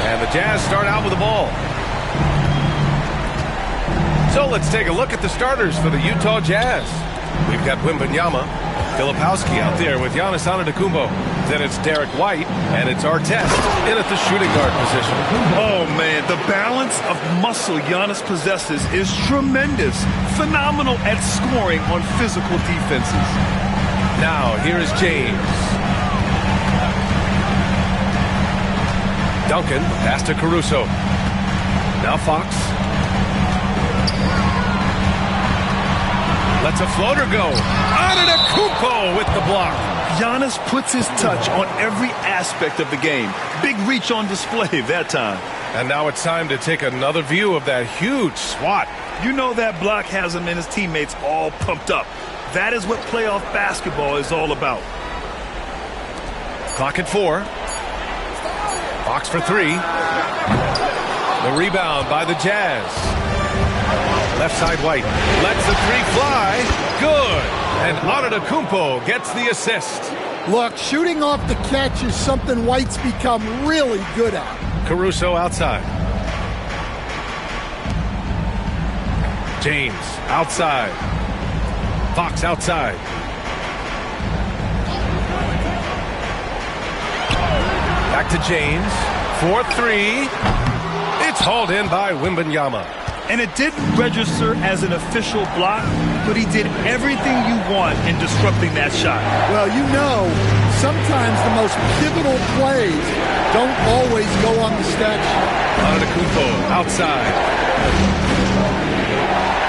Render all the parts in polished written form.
And the Jazz start out with the ball. So let's take a look at the starters for the Utah Jazz. We've got Wembanyama, Filipowski out there with Giannis Antetokounmpo. Then it's Derek White, and it's Artest in at the shooting guard position. Oh, man, the balance of muscle Giannis possesses is tremendous. Phenomenal at scoring on physical defenses. Now, here is James. Duncan, pass to Caruso. Now Fox. Lets a floater go. Antetokounmpo with the block. Giannis puts his touch on every aspect of the game. Big reach on display that time. And now it's time to take another view of that huge swat. You know that block has him and his teammates all pumped up. That is what playoff basketball is all about. Clock at 4. Fox for 3. The rebound by the Jazz. Left side White. Lets the 3 fly. Good. And Antetokounmpo gets the assist. Look, shooting off the catch is something White's become really good at. Caruso outside. James outside. Fox outside. Back to James. 4-3. It's hauled in by Wembanyama. And it didn't register as an official block, but he did everything you want in disrupting that shot. Well, you know, sometimes the most pivotal plays don't always go on the stat sheet. Antetokounmpo outside.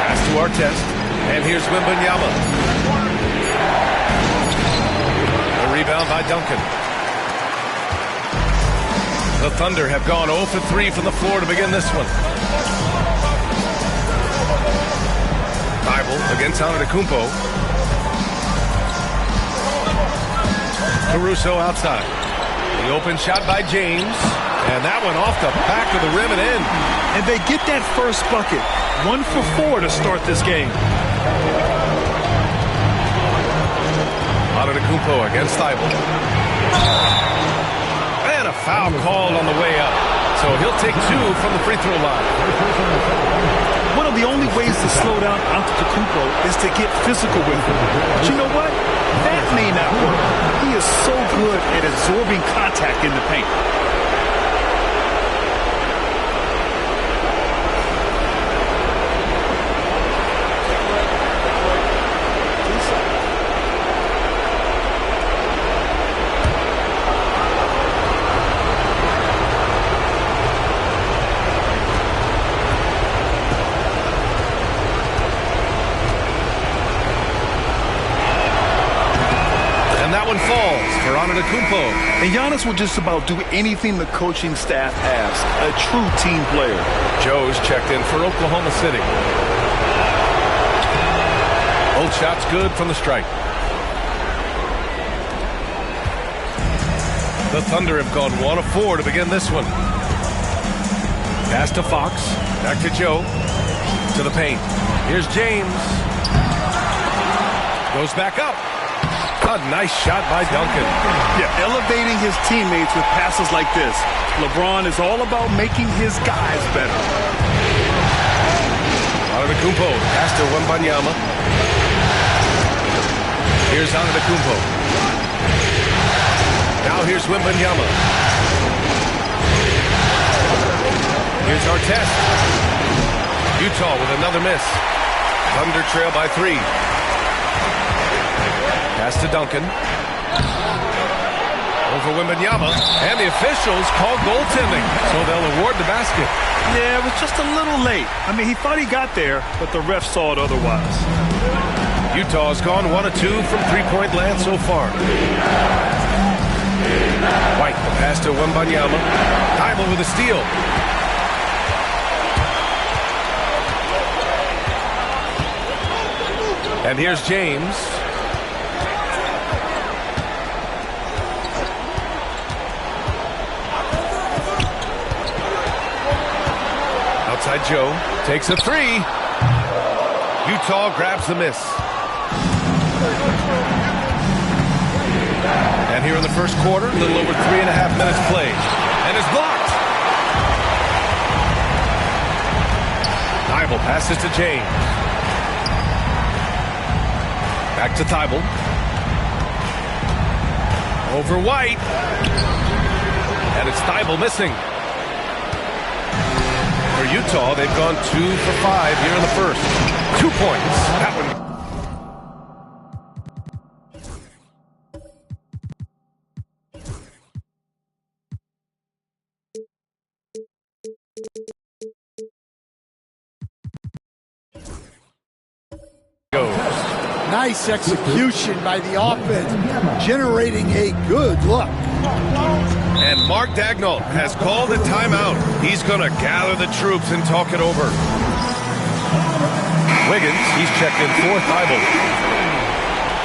Pass to Artest. And here's Wembanyama. The rebound by Duncan. The Thunder have gone 0 for 3 from the floor to begin this one. Thybulle against Antetokounmpo. Caruso outside. The open shot by James. And that went off the back of the rim and in. And they get that first bucket. 1 for 4 to start this game. Antetokounmpo against Thybulle. And a foul called on the way up. So he'll take 2 from the free throw line. One of the only ways to slow down Antetokounmpo is to get physical with him. But you know what? That may not work. He is so good at absorbing contact in the paint. Falls for Antetokounmpo. And Giannis will just about do anything the coaching staff asks. A true team player. Joe's checked in for Oklahoma City. Both shots good from the stripe. The Thunder have gone 1 of 4 to begin this one. Pass to Fox. Back to Joe. To the paint. Here's James. Goes back up. A nice shot by Duncan. Yeah, elevating his teammates with passes like this. LeBron is all about making his guys better. Antetokounmpo, pass to Wembanyama. Here's Antetokounmpo. Now here's Wembanyama. Here's Artest. Utah with another miss. Thunder trail by 3. Pass to Duncan. Over Wembanyama. And the officials call goaltending, so they'll award the basket. Yeah, it was just a little late. I mean, he thought he got there, but the ref saw it otherwise. Utah's gone 1 of 2 from three-point land so far. White, the pass to Wembanyama. Thybulle with a steal. And here's James. Outside Joe, takes a 3. Utah grabs the miss. And here in the first quarter, a little over 3.5 minutes played. And it's blocked. Thybulle passes to James. Back to Thybulle. Over White. And it's Thybulle missing. For Utah, they've gone 2 for 5 here in the first. 2 points. That one. Nice execution by the offense, generating a good look. And Mark Daigneault has called a timeout. He's going to gather the troops and talk it over. Wiggins, he's checked in for Thybulle.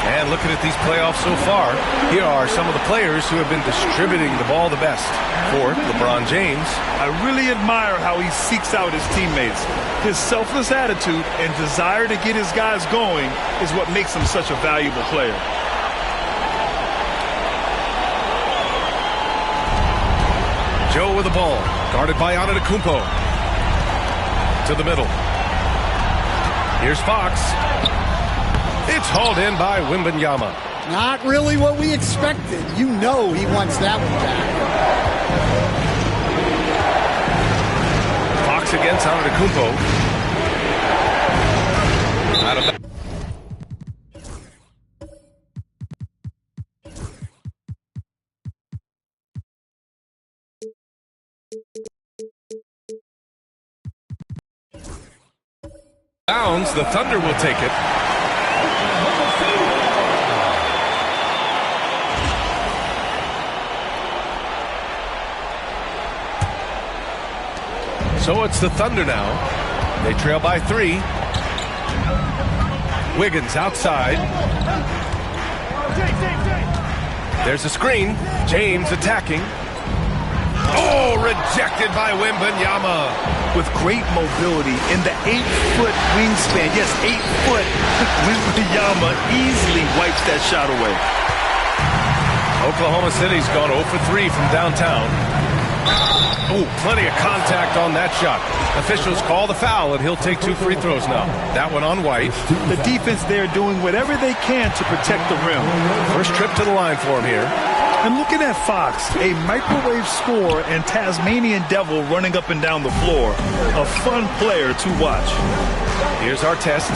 And looking at these playoffs so far, here are some of the players who have been distributing the ball the best. For LeBron James. I really admire how he seeks out his teammates. His selfless attitude and desire to get his guys going is what makes him such a valuable player. Joe with the ball, guarded by Antetokounmpo. To the middle. Here's Fox. It's hauled in by Wembanyama. Not really what we expected. You know he wants that one back. Fox against Antetokounmpo. Out of bounds, the Thunder will take it. So it's the Thunder now. They trail by 3. Wiggins outside. There's a screen. James attacking. Oh, rejected by Wembanyama. With great mobility in the 8-foot wingspan. Yes, 8 foot. Wembanyama easily wipes that shot away. Oklahoma City's gone 0 for 3 from downtown. Oh, plenty of contact on that shot. Officials call the foul, and he'll take 2 free throws now. That one on White. The defense there doing whatever they can to protect the rim. First trip to the line for him here. And looking at Fox, a microwave scorer and Tasmanian Devil running up and down the floor. A fun player to watch. Here's our test.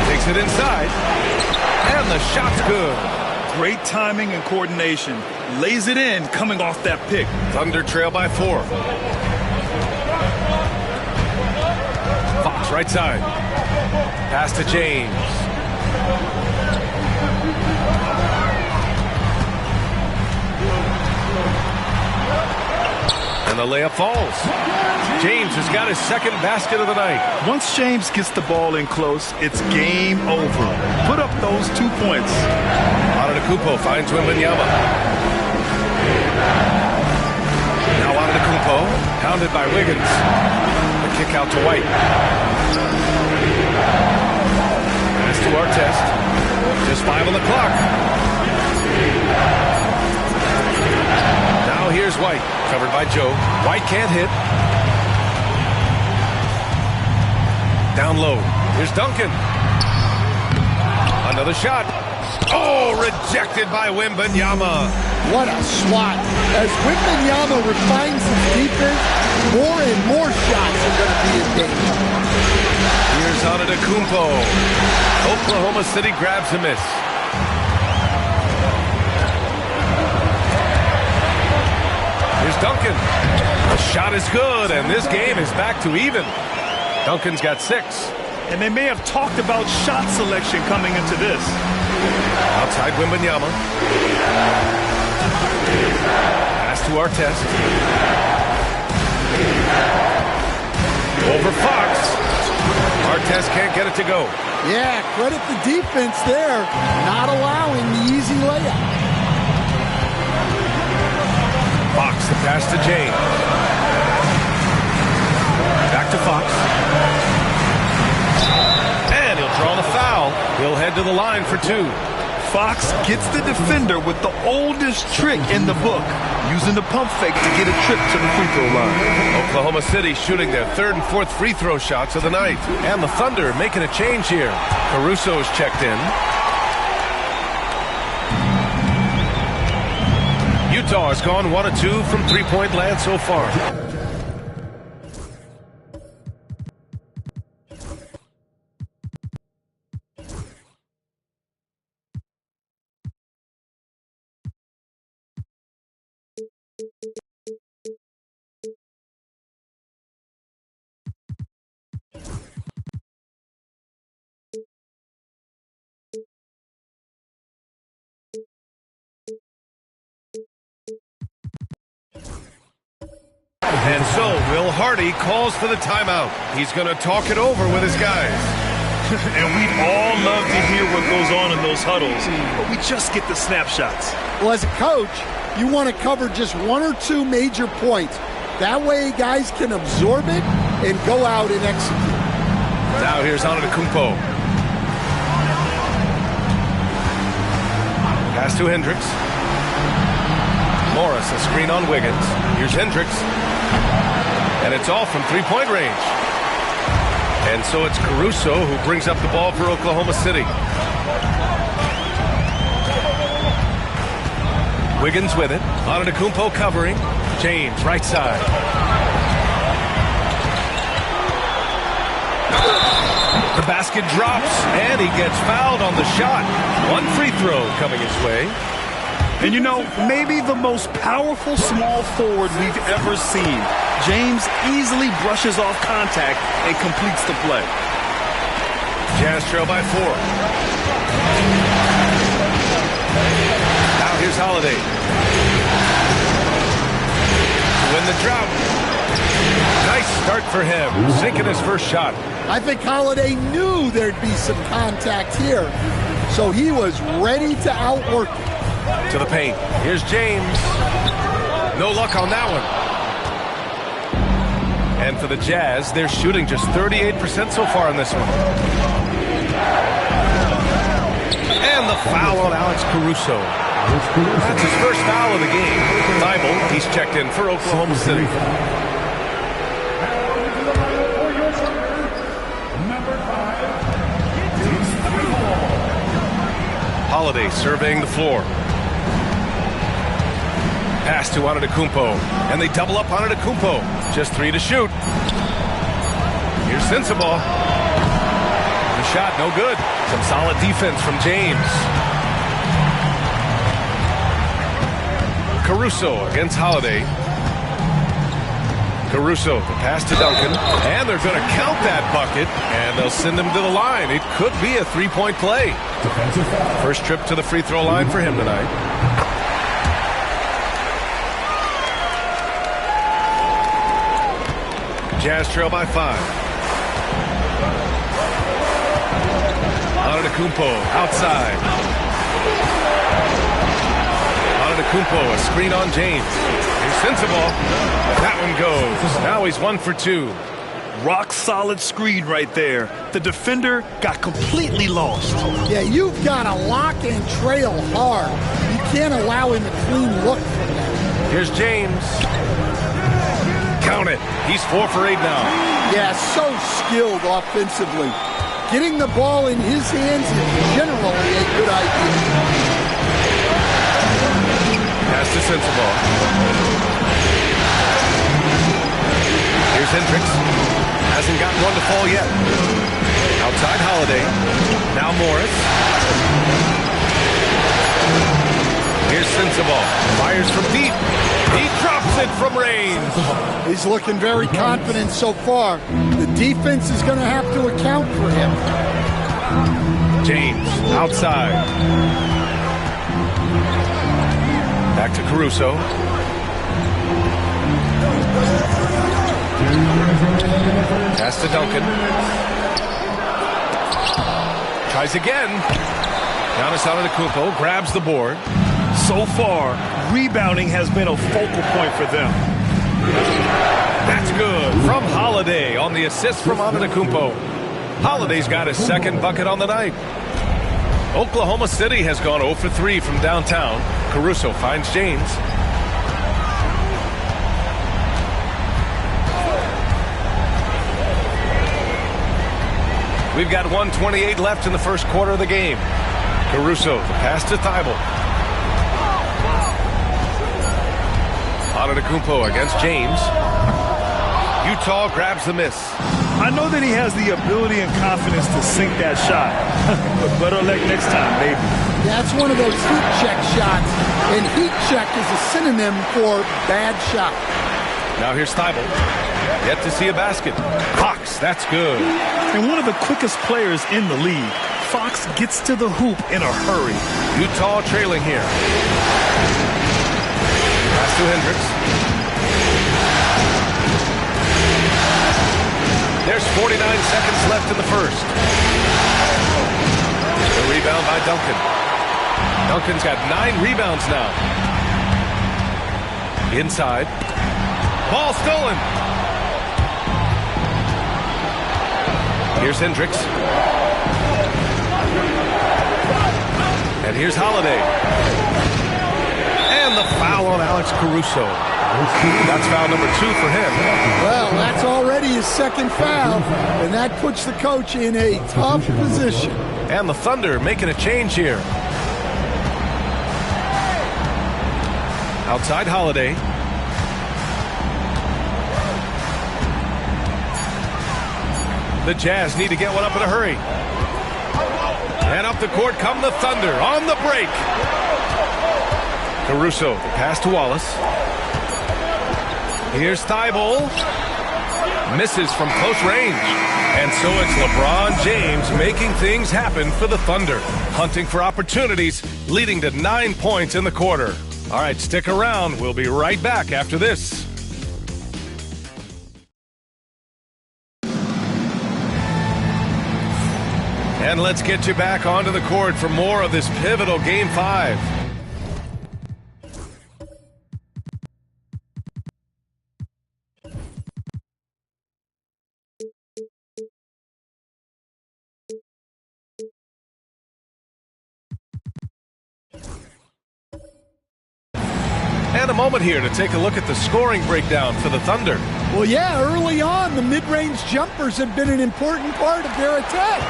Takes it inside. And the shot's good. Great timing and coordination. Lays it in coming off that pick. Thunder trail by 4. Fox right side. Pass to James. And the layup falls. James has got his second basket of the night. Once James gets the ball in close, it's game over. Put up those 2 points. Antetokounmpo finds Wembanyama. Now Antetokounmpo, pounded by Wiggins. The kick out to White. Pass to Artest. Just 5 on the clock. Now here's White, covered by Joe. White can't hit. Down low. Here's Duncan. Another shot. Oh, rejected by Wembanyama. What a swat. As Wembanyama refines his defense, more and more shots are going to be in danger. Here's Antetokounmpo. Oklahoma City grabs a miss. Here's Duncan. The shot is good, and this game is back to even. Duncan's got 6. And they may have talked about shot selection coming into this. Outside Wembanyama. Pass to Artest. Over Fox. Artest can't get it to go. Yeah, credit the defense there, not allowing the easy layup. Fox, the pass to James. Back to Fox. And he'll draw the foul. He'll head to the line for 2. Fox gets the defender with the oldest trick in the book, using the pump fake to get a trip to the free throw line. Oklahoma City shooting their 3rd and 4th free throw shots of the night. And the Thunder making a change here. Caruso's checked in. Utah has gone 1 of 2 from three-point land so far. And so, Will Hardy calls for the timeout. He's going to talk it over with his guys. And we'd all love to hear what goes on in those huddles, but we just get the snapshots. Well, as a coach, you want to cover just 1 or 2 major points. That way guys can absorb it and go out and execute. Now here's Antetokounmpo. Pass to Hendricks. Morris, a screen on Wiggins. Here's Hendricks. And it's all from three-point range. And so it's Caruso who brings up the ball for Oklahoma City. Wiggins with it. Antetokounmpo covering. James, right side. The basket drops, and he gets fouled on the shot. One free throw coming his way. And you know, maybe the most powerful small forward we've ever seen. James easily brushes off contact and completes the play. Jazz trail by 4. Now here's Holiday. To win the drought. Nice start for him, sinking his first shot. I think Holiday knew there'd be some contact here, so he was ready to outwork it. To the paint. Here's James. No luck on that one. And for the Jazz, they're shooting just 38% so far in this one. And the foul on Alex Caruso. That's his first foul of the game. Thibault, he's checked in for Oklahoma City. Holiday surveying the floor. Pass to Antetokounmpo, and they double up Antetokounmpo. Just 3 to shoot. Here's Sensabaugh. The shot, no good. Some solid defense from James. Caruso against Holiday. Caruso, the pass to Duncan, and they're going to count that bucket, and they'll send him to the line. It could be a 3-point play. First trip to the free throw line for him tonight. Jazz trail by 5. Antetokounmpo outside. Antetokounmpo, a screen on James. Here's Sensabaugh. That one goes. Now he's 1 for 2. Rock solid screen right there. The defender got completely lost. Yeah, you've got to lock and trail hard. You can't allow him a clean look from that. Here's James. Count it. He's 4 for 8 now. Yeah, so skilled offensively. Getting the ball in his hands is generally a good idea. Pass to Sensabaugh. Here's Hendricks. Hasn't gotten one to fall yet. Outside Holiday. Now Morris. Here's Sensabaugh. Fires from deep. He drops it from range. He's looking very confident so far. The defense is going to have to account for him. James outside. Back to Caruso. Pass to Duncan. Tries again. Giannis Antetokounmpo grabs the board. So far, rebounding has been a focal point for them. That's good from Holiday on the assist from Antetokounmpo. Holiday's got his second bucket on the night. Oklahoma City has gone 0 for 3 from downtown. Caruso finds James. We've got 1:28 left in the first quarter of the game. Caruso, the pass to Thibault. Antetokounmpo against James. Utah grabs the miss. I know that he has the ability and confidence to sink that shot. But better luck next time, maybe. That's one of those heat check shots. And heat check is a synonym for bad shot. Now here's Thibault. Yet to see a basket. Fox, that's good. And one of the quickest players in the league. Fox gets to the hoop in a hurry. Utah trailing here. Pass to Hendricks. There's 49 seconds left in the first. The rebound by Duncan. Duncan's got 9 rebounds now. Inside. Ball stolen. Here's Hendricks. And here's Holiday. And the foul on Alex Caruso. That's foul number 2 for him. Well, that's already his second foul, and that puts the coach in a tough position. And the Thunder making a change here. Outside Holiday. The Jazz need to get one up in a hurry. And up the court come the Thunder on the break. Caruso, the pass to Wallace. Here's Thibault. Misses from close range. And so it's LeBron James making things happen for the Thunder. Hunting for opportunities, leading to 9 points in the quarter. All right, stick around. We'll be right back after this. And let's get you back onto the court for more of this pivotal Game 5. And a moment here to take a look at the scoring breakdown for the Thunder. Well, yeah, early on, the mid-range jumpers have been an important part of their attack.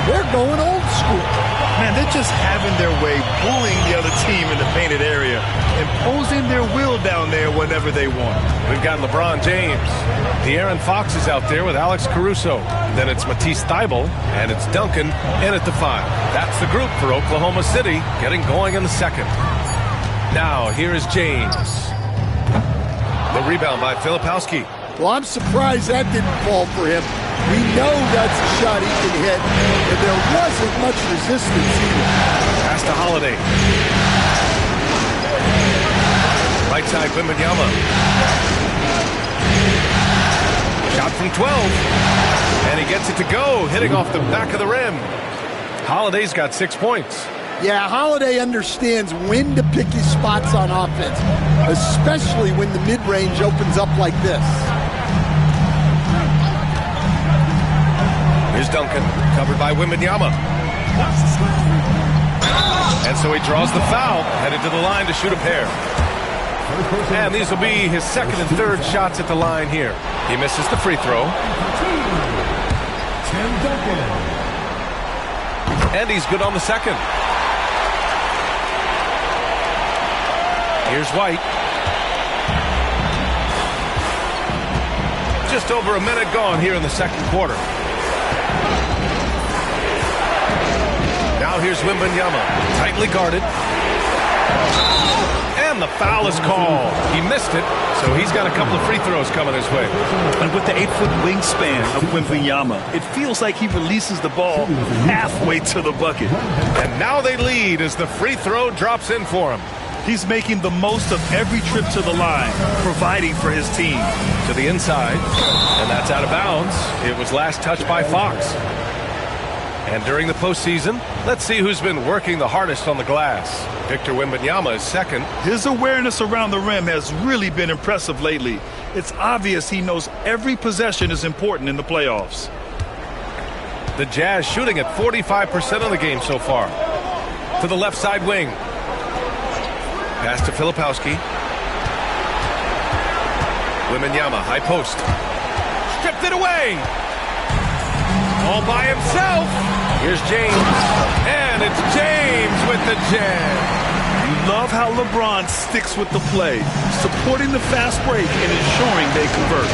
They're going old school. Man, they're just having their way, bullying the other team in the painted area, imposing their will down there whenever they want. We've got LeBron James. De'Aaron Fox is out there with Alex Caruso. Then it's Matisse Thybulle, and it's Duncan in at the 5. That's the group for Oklahoma City, getting going in the second. Now, here is James. The rebound by Filipowski. Well, I'm surprised that didn't fall for him. We know that's a shot he can hit, and there wasn't much resistance either. Pass to Holiday. Right side, Wembanyama. Shot from 12. And he gets it to go, hitting off the back of the rim. Holiday's got 6 points. Yeah, Holiday understands when to pick his spots on offense, especially when the mid-range opens up like this. Here's Duncan, covered by Wembanyama. And so he draws the foul, headed to the line to shoot a pair. And these will be his second and third shots at the line here. He misses the free throw. And he's good on the second. Here's White. Just over a minute gone here in the second quarter. Now here's Wembanyama, tightly guarded. And the foul is called. He missed it, so he's got a couple of free throws coming his way. And with the 8-foot wingspan of Wembanyama, it feels like he releases the ball halfway to the bucket. And now they lead as the free throw drops in for him. He's making the most of every trip to the line, providing for his team. To the inside, and that's out of bounds. It was last touched by Fox. And during the postseason, let's see who's been working the hardest on the glass. Victor Wembanyama is second. His awareness around the rim has really been impressive lately. It's obvious he knows every possession is important in the playoffs. The Jazz shooting at 45% of the game so far. To the left side wing. Pass to Filipowski. Wembanyama, high post. Stripped it away. All by himself. Here's James. And it's James with the jam. You love how LeBron sticks with the play, supporting the fast break and ensuring they convert.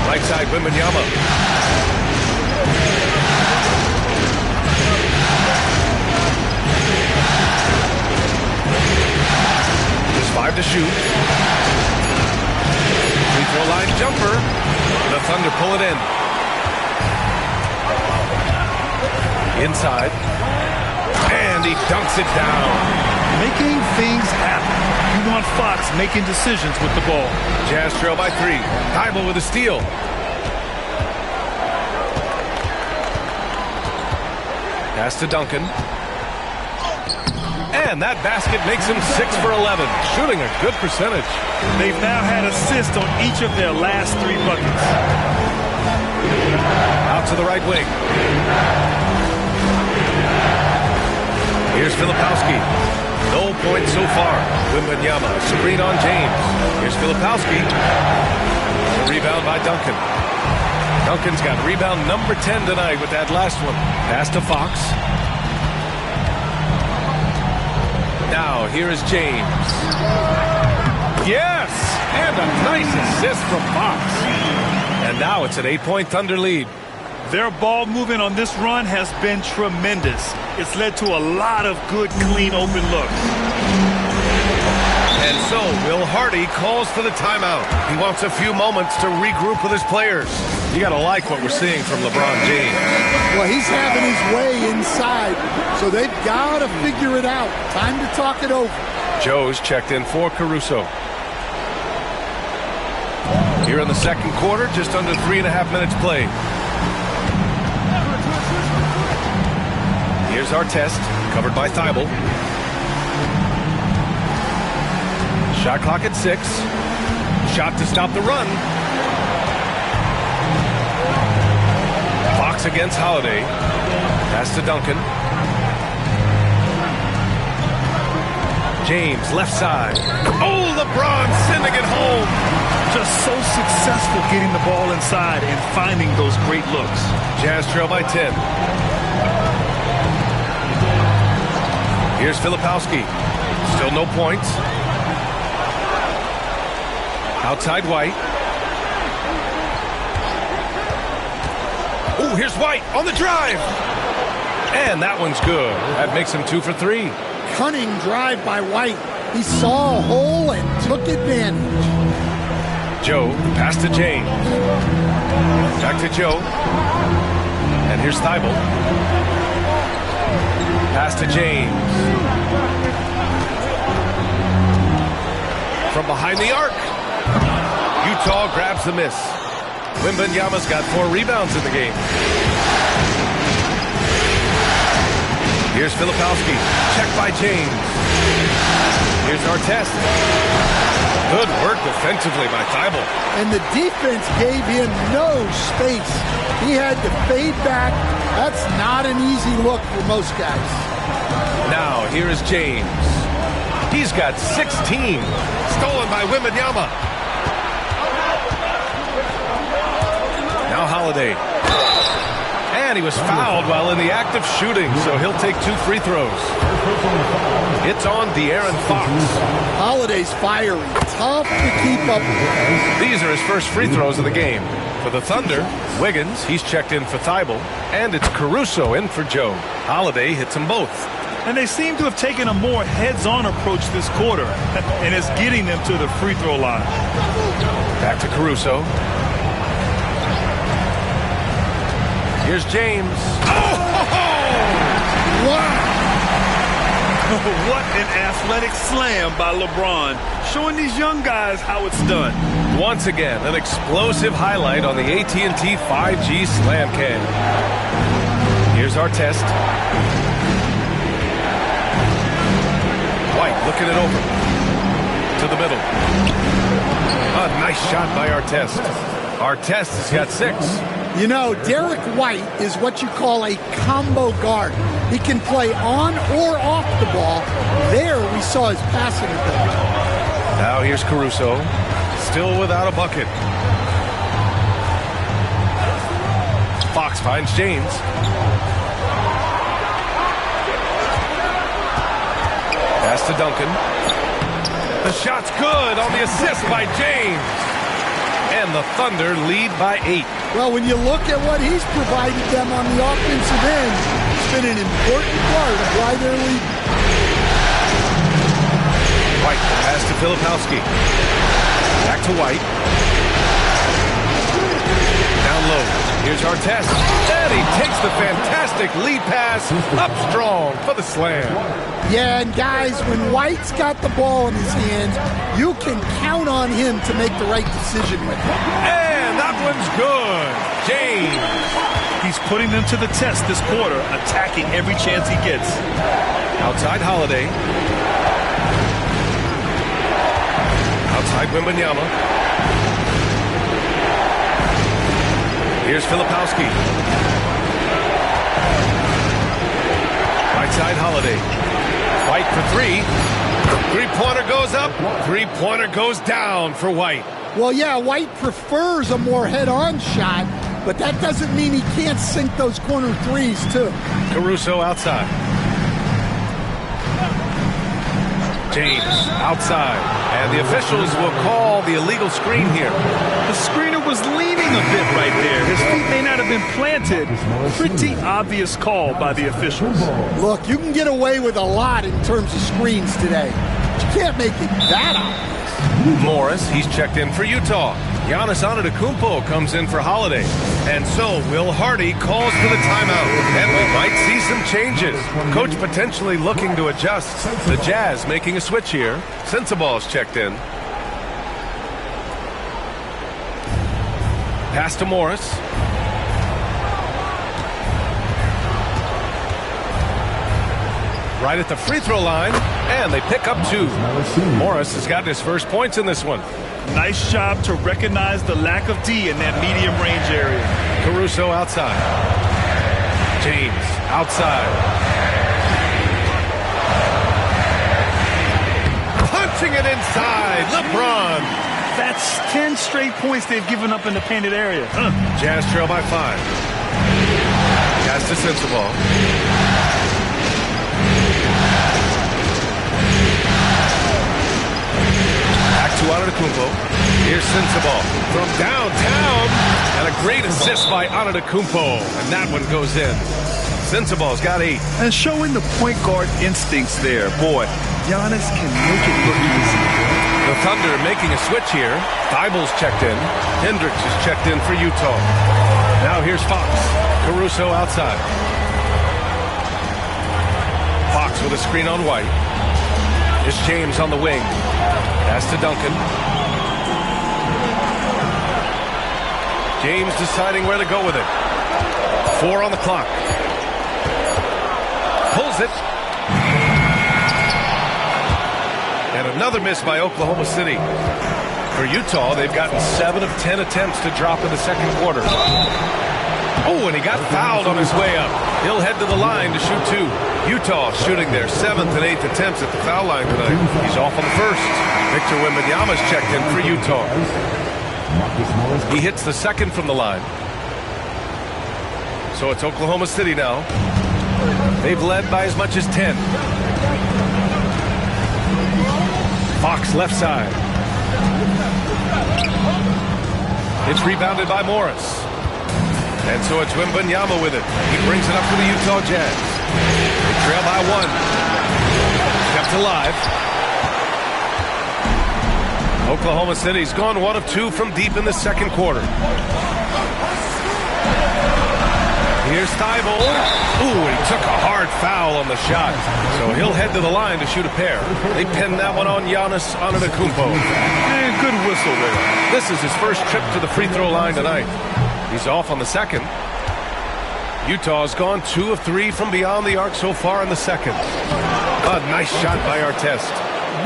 Right side, Wembanyama. There's 5 to shoot. Free throw line jumper. The Thunder pull it in. Inside. And he dunks it down. Making things happen. You want Fox making decisions with the ball. Jazz trail by 3. Thybulle with a steal. Pass to Duncan. And that basket makes him 6 for 11, shooting a good percentage. They've now had assists on each of their last 3 buckets. Out to the right wing. Here's Filipowski. No points so far. Wembanyama, screen on James. Here's Filipowski. A rebound by Duncan. Duncan's got rebound number 10 tonight with that last one. Pass to Fox. Now, here is James. Yes! And a nice assist from Fox. And now it's an 8-point Thunder lead. Their ball movement on this run has been tremendous. It's led to a lot of good, clean, open looks. And so Will Hardy calls for the timeout. He wants a few moments to regroup with his players. You got to like what we're seeing from LeBron James. Well, he's having his way inside, so they've got to figure it out. Time to talk it over. Joe's checked in for Caruso. Here in the second quarter, just under 3.5 minutes played. Here's Artest, covered by Thibault. Shot clock at 6. Shot to stop the run. Fox against Holiday. Pass to Duncan. James, left side. Oh, LeBron sending it home. Just so successful getting the ball inside and finding those great looks. Jazz trail by 10. Here's Filipowski. Still no points. Outside White. Oh, here's White on the drive. And that one's good. That makes him 2 for 3. Cunning drive by White. He saw a hole and took advantage. Joe, pass to James. Back to Joe. And here's Thibault. Pass to James. From behind the arc. Utah grabs the miss. Wembanyama's got 4 rebounds in the game. Here's Filipowski. Checked by James. Here's Artest. Good work defensively by Thibault. And the defense gave him no space. He had to fade back. That's not an easy look for most guys. Now, here is James. He's got 16. Stolen by Wembanyama. Now Holiday. And he was fouled while in the act of shooting, so he'll take 2 free throws. It's on De'Aaron Fox. Holiday's fiery. Tough to keep up with. These are his first free throws of the game. For the Thunder, Wiggins, he's checked in for Thibault, and it's Caruso in for Joe. Holiday hits them both. And they seem to have taken a more heads-on approach this quarter, and it's getting them to the free throw line. Back to Caruso. Here's James. Oh! Wow! What an athletic slam by LeBron, showing these young guys how it's done. Once again, an explosive highlight on the AT&T 5G Slam Cam. Here's Artest. White looking it over. To the middle. A nice shot by Artest. Artest has got 6. You know, Derek White is what you call a combo guard. He can play on or off the ball. There we saw his passing ability. Now here's Caruso. Still without a bucket. Fox finds James. Pass to Duncan. The shot's good on the assist by James. And the Thunder lead by 8. Well, when you look at what he's provided them on the offensive end, it's been an important part of why they're leading. White pass to Filipowski. Back to White. Down low. Here's Artest. And he takes the fantastic lead pass up strong for the slam. Yeah, and guys, when White's got the ball in his hands, you can count on him to make the right decision with it. And that one's good. James. He's putting them to the test this quarter, attacking every chance he gets. Outside Holiday. Outside Wembanyama. Here's Filipowski. Right side Holiday. White for 3. 3-pointer goes up. 3-pointer goes down for White. Well, yeah, White prefers a more head-on shot, but that doesn't mean he can't sink those corner threes, too. Caruso outside. James outside, and the officials will call the illegal screen here. The screener was leaning a bit right there. His feet may not have been planted. Pretty obvious call by the officials. Look, you can get away with a lot in terms of screens today. But you can't make it that obvious. Morris, he's checked in for Utah. Giannis Antetokounmpo comes in for Holiday. And so Will Hardy calls for the timeout. And we might see some changes. Coach potentially looking to adjust. The Jazz making a switch here. Sensabaugh's checked in. Pass to Morris. Right at the free throw line. And they pick up 2. Morris has gotten his first points in this one. Nice job to recognize the lack of D in that medium range area. Caruso outside. James outside. Punching it inside. LeBron. That's 10 straight points they've given up in the painted area. Jazz trail by 5. Pass to Sensabaugh. To Antetokounmpo. Here's Sensabaugh from downtown, and a great assist by Antetokounmpo, and that one goes in. Sensabaugh's got 8. And showing the point guard instincts there. Boy, Giannis can make it look easy. The Thunder making a switch here. Thybulle's checked in. Hendricks is checked in for Utah. Now here's Fox. Caruso outside. Fox with a screen on White. Here's James on the wing. Pass to Duncan. James deciding where to go with it. 4 on the clock. Pulls it. And another miss by Oklahoma City. For Utah, they've gotten 7 of 10 attempts to drop in the second quarter. Oh, and he got fouled on his way up. He'll head to the line to shoot 2. Utah shooting their 7th and 8th attempts at the foul line tonight. He's off on the first. Victor Wembanyama's checked in for Utah. He hits the second from the line. So it's Oklahoma City now. They've led by as much as 10. Fox left side. It's rebounded by Morris. And so it's Wembanyama with it. He brings it up for the Utah Jazz. They trail by 1. Kept alive. Oklahoma City's gone 1 of 2 from deep in the second quarter. Here's Thybulle. Ooh, he took a hard foul on the shot. So he'll head to the line to shoot a pair. They pinned that one on Giannis Antetokounmpo. And good whistle there. This is his first trip to the free throw line tonight. He's off on the second. Utah's gone 2 of 3 from beyond the arc so far in the second. A nice shot by Artest.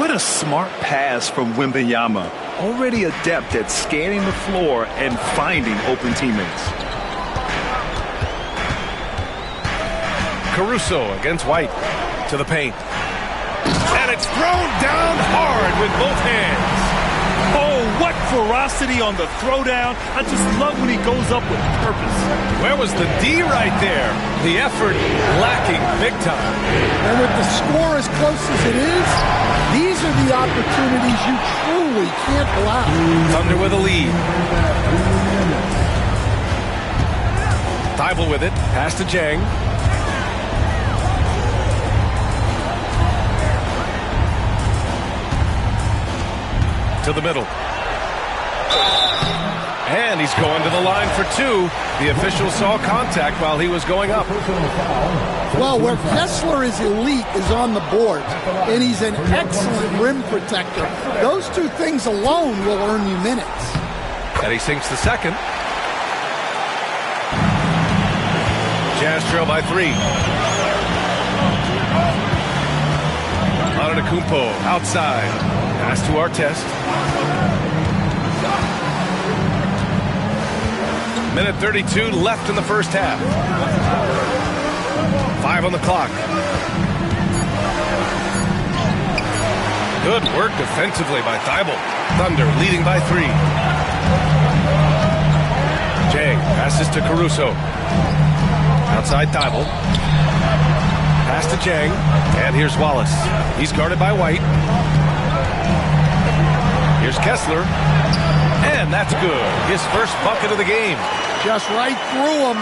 What a smart pass from Wembanyama. Already adept at scanning the floor and finding open teammates. Caruso against White to the paint. And it's thrown down hard with both hands. Oh, what ferocity on the throwdown. I just love when he goes up with purpose. Where was the D right there? The effort lacking big time. And with the score as close as it is, these are the opportunities you truly can't allow. Thunder with a lead. Thybulle with it. Pass to Jang. To the middle. And he's going to the line for 2. The official saw contact while he was going up. Well, where Kessler is elite is on the board, and he's an excellent rim protector. Those 2 things alone will earn you minutes. And he sinks the second. Jazz trail by 3. Antetokounmpo outside. Pass to Artest. Minute 32 left in the first half. 5 on the clock. Good work defensively by Thybulle. Thunder leading by 3. Jang passes to Caruso. Outside Thybulle. Pass to to Jang. And here's Wallace. He's guarded by White. Here's Kessler. And that's good. His first bucket of the game. Just right through him.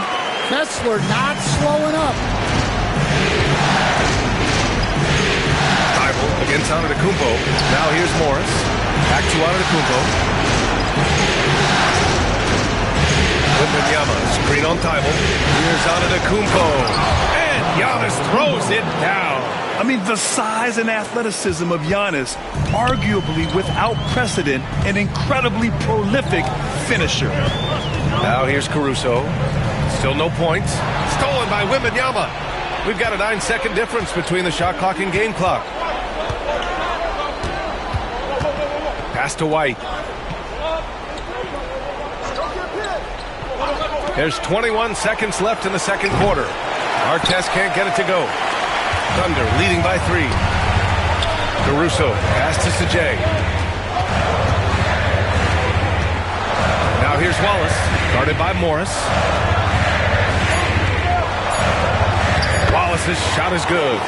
Kessler not slowing up. Thibault against Antetokounmpo. Now here's Morris. Back to Antetokounmpo. Wembanyama, screen on Thibault. Here's Antetokounmpo. And Giannis throws it down. I mean, the size and athleticism of Giannis, arguably without precedent, an incredibly prolific finisher. Now here's Caruso. Still no points. Stolen by Wembanyama. We've got a 9-second difference between the shot clock and game clock. Pass to White. There's 21 seconds left in the second quarter. Artest can't get it to go. Thunder leading by 3. Caruso pass to Sajay. Now here's Wallace, guarded by Morris. Wallace's shot is good.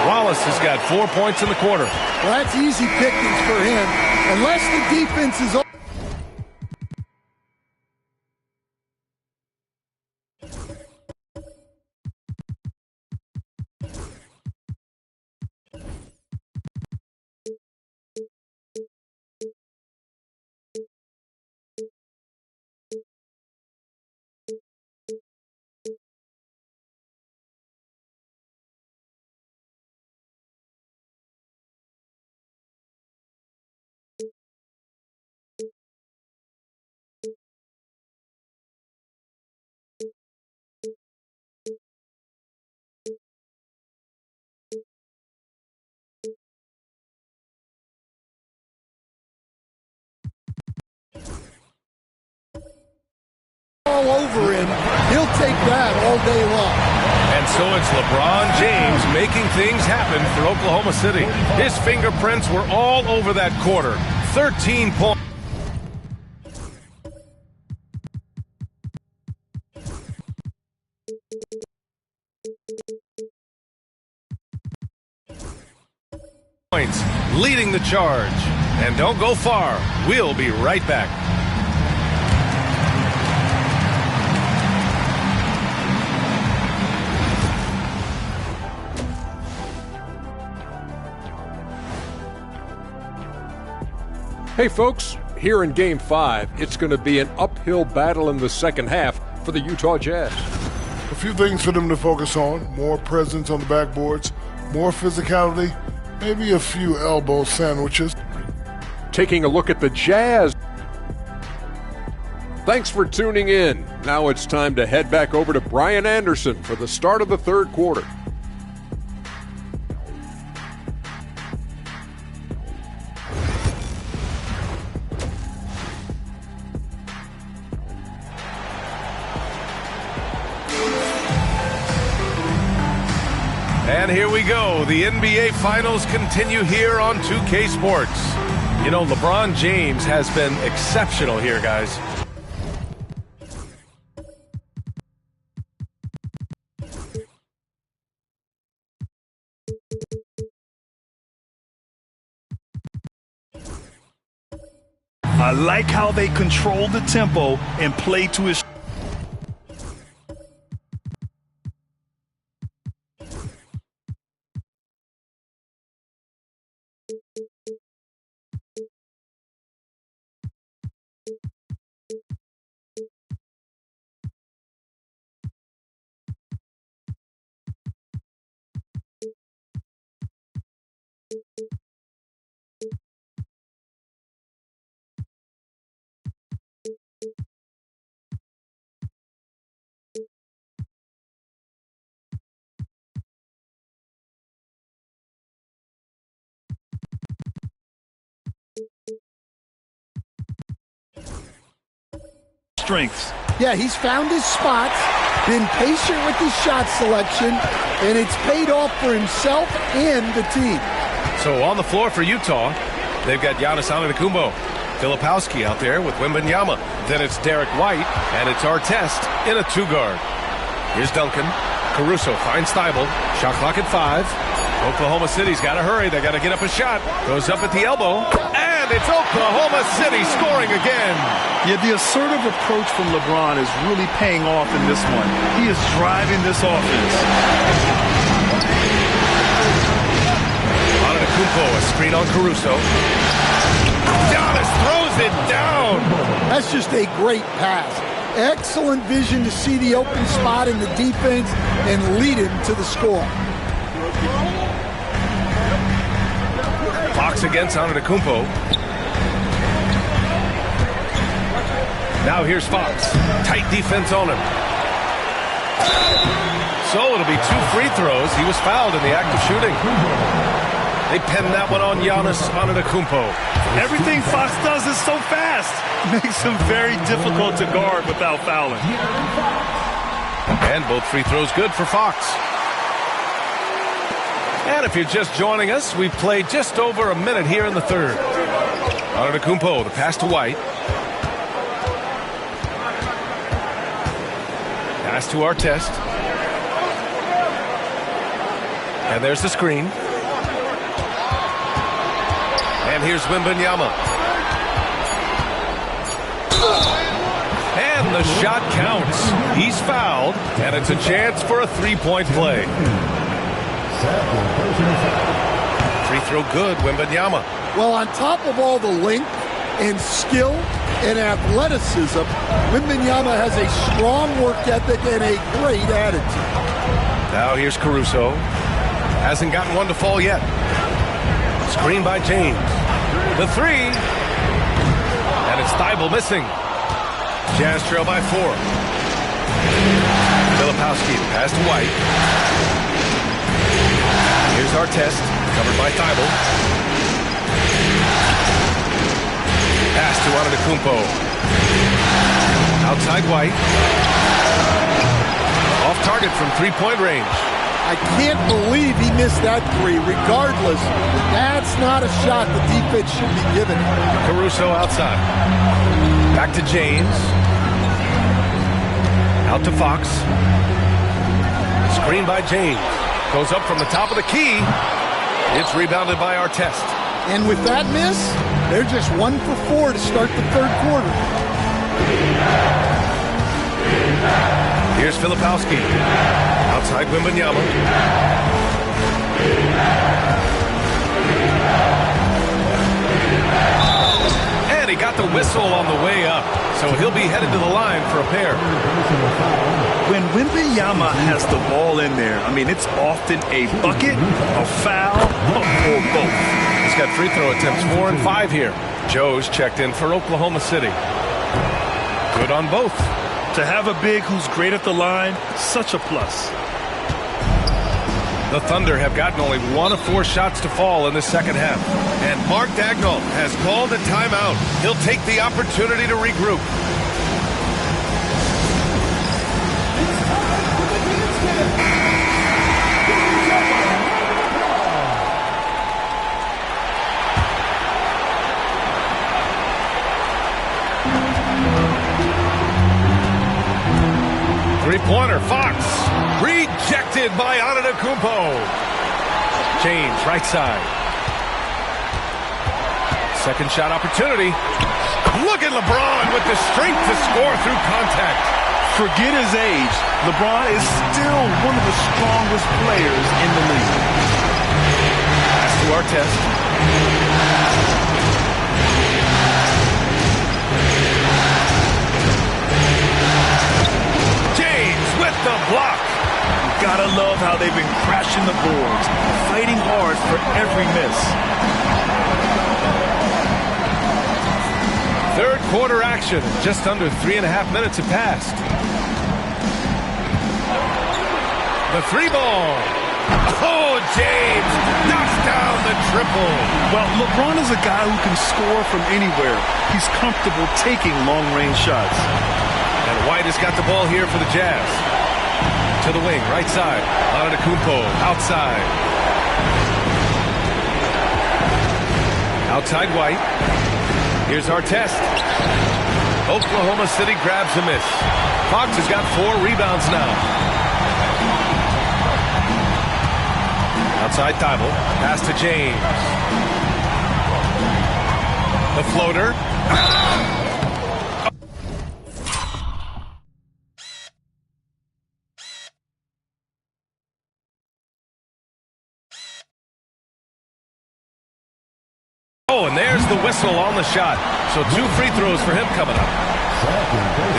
Wallace has got 4 points in the quarter. Well, that's easy pickings for him. Unless the defense is open. All over him, he'll take that all day long. And so it's LeBron James making things happen for Oklahoma City. His fingerprints were all over that quarter. 13 points. Leading the charge. And don't go far. We'll be right back. Hey folks, here in Game 5, it's going to be an uphill battle in the second half for the Utah Jazz. A few things for them to focus on: more presence on the backboards, more physicality, maybe a few elbow sandwiches. Taking a look at the Jazz. Thanks for tuning in. Now it's time to head back over to Brian Anderson for the start of the third quarter. And here we go. The NBA Finals continue here on 2K Sports. You know, LeBron James has been exceptional here, guys. I like how they control the tempo and play to his. Strengths. Yeah, he's found his spots, been patient with his shot selection, and it's paid off for himself and the team. So on the floor for Utah, they've got Giannis Antetokounmpo, Filipowski out there with Wembanyama. Then it's Derek White, and it's Artest in a two-guard. Here's Duncan. Caruso finds Thibault. Shot clock at 5. Oklahoma City's got to hurry. They got to get up a shot. Goes up at the elbow. And it's Oklahoma City scoring again. Yeah, the assertive approach from LeBron is really paying off in this one. He is driving this offense. Antetokounmpo, a screen on Caruso. Giannis throws it down. That's just a great pass. Excellent vision to see the open spot in the defense and lead him to the score. Fox against Antetokounmpo. Now here's Fox. Tight defense on him. So it'll be 2 free throws. He was fouled in the act of shooting. They pinned that one on Giannis Antetokounmpo. Everything Fox does is so fast. Makes him very difficult to guard without fouling. And both free throws good for Fox. And if you're just joining us, we've played just over a minute here in the third. Antetokounmpo, the pass to White. Pass to Artest. And there's the screen. And here's Wembanyama. And the shot counts. He's fouled, and it's a chance for a three-point play. Free throw good, Wembanyama. Well, on top of all the length and skill and athleticism, Wembanyama has a strong work ethic and a great attitude. Now here's Caruso. Hasn't gotten one to fall yet. Screen by James. The three. And it's Thibault missing. Jazz trail by 4. Filipowski, pass to White. Here's Artest, covered by Thibault. Pass to Antetokounmpo. Outside White. Off target from three-point range. I can't believe he missed that three. Regardless, that's not a shot the defense should be giving. Caruso outside. Back to James. Out to Fox. Screen by James. Goes up from the top of the key. It's rebounded by Artest. And with that miss, they're just 1 for 4 to start the third quarter. Here's Filipowski. Outside Wembanyama. And he got the whistle on the way up. So he'll be headed to the line for a pair. When Wembanyama has the ball in there, I mean, it's often a bucket, a foul, or both. He's got free throw attempts 4 and 5 here. Joe's checked in for Oklahoma City. Good on both. To have a big who's great at the line, such a plus. The Thunder have gotten only 1 of 4 shots to fall in the second half. And Mark Daigneault has called a timeout. He'll take the opportunity to regroup. Three-pointer, Fox. Rejected by Antetokounmpo. James, right side. Second shot opportunity. Look at LeBron with the strength to score through contact. Forget his age. LeBron is still one of the strongest players in the league. Pass to Artest. James with the block. Gotta love how they've been crashing the boards, fighting hard for every miss. Third quarter action. Just under 3.5 minutes have passed. The three ball. Oh, James knocks down the triple. Well, LeBron is a guy who can score from anywhere. He's comfortable taking long-range shots. And White has got the ball here for the Jazz. To the wing, right side. Antetokounmpo, outside. Outside White. Here's Artest. Oklahoma City grabs a miss. Fox has got 4 rebounds now. Outside Thibault. Pass to James. The floater. Oh, and there's the whistle on the shot. So 2 free throws for him coming up.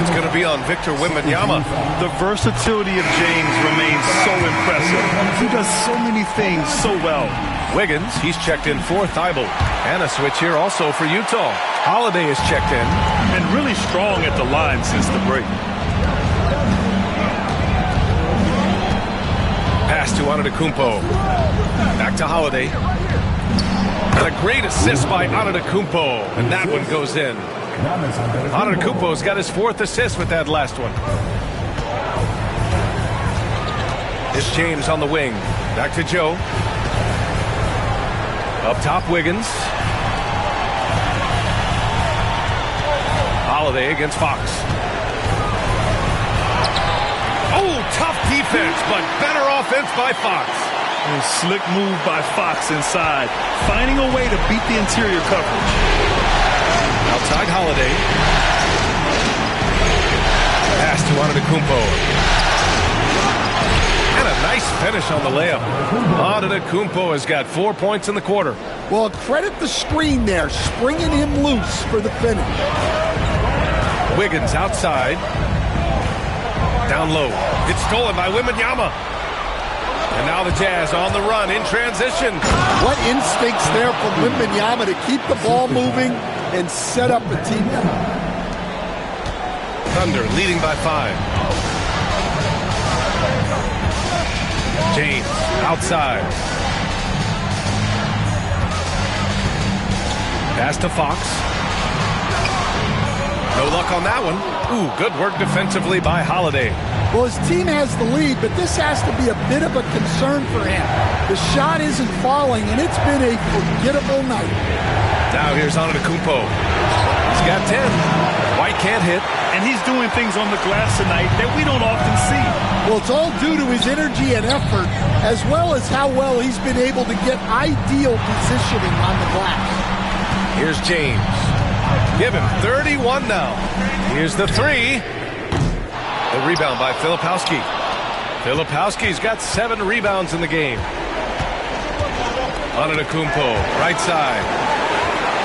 It's going to be on Victor Wembanyama. The versatility of James remains so impressive. He does so many things so well. Wiggins, he's checked in for Thibault. And a switch here also for Utah. Holiday is checked in. And really strong at the line since the break. Pass to Antetokounmpo. Back to Holiday. And a great assist by Antetokounmpo. And that one goes in. Antetokounmpo's got his 4th assist with that last one. It's James on the wing. Back to Joe. Up top, Wiggins. Holiday against Fox. Oh, tough defense, but better offense by Fox. A slick move by Fox inside, finding a way to beat the interior coverage. Outside Holiday. Pass to Antetokounmpo. And a nice finish on the layup. Antetokounmpo has got 4 points in the quarter. Well, credit the screen there, springing him loose for the finish. Wiggins outside. Down low. It's stolen by Wembanyama. And now the Jazz on the run in transition. What instincts there from Wembanyama to keep the ball moving and set up a teammate. Thunder leading by 5. James outside. Pass to Fox. No luck on that one. Ooh, good work defensively by Holiday. Well, his team has the lead, but this has to be a bit of a concern for him. The shot isn't falling, and it's been a forgettable night. Now here's Antetokounmpo. He's got 10. White can't hit. And he's doing things on the glass tonight that we don't often see. Well, it's all due to his energy and effort, as well as how well he's been able to get ideal positioning on the glass. Here's James. Give him 31 now. Here's the 3. The rebound by Filipowski. Filipowski's got 7 rebounds in the game. Antetokounmpo, right side.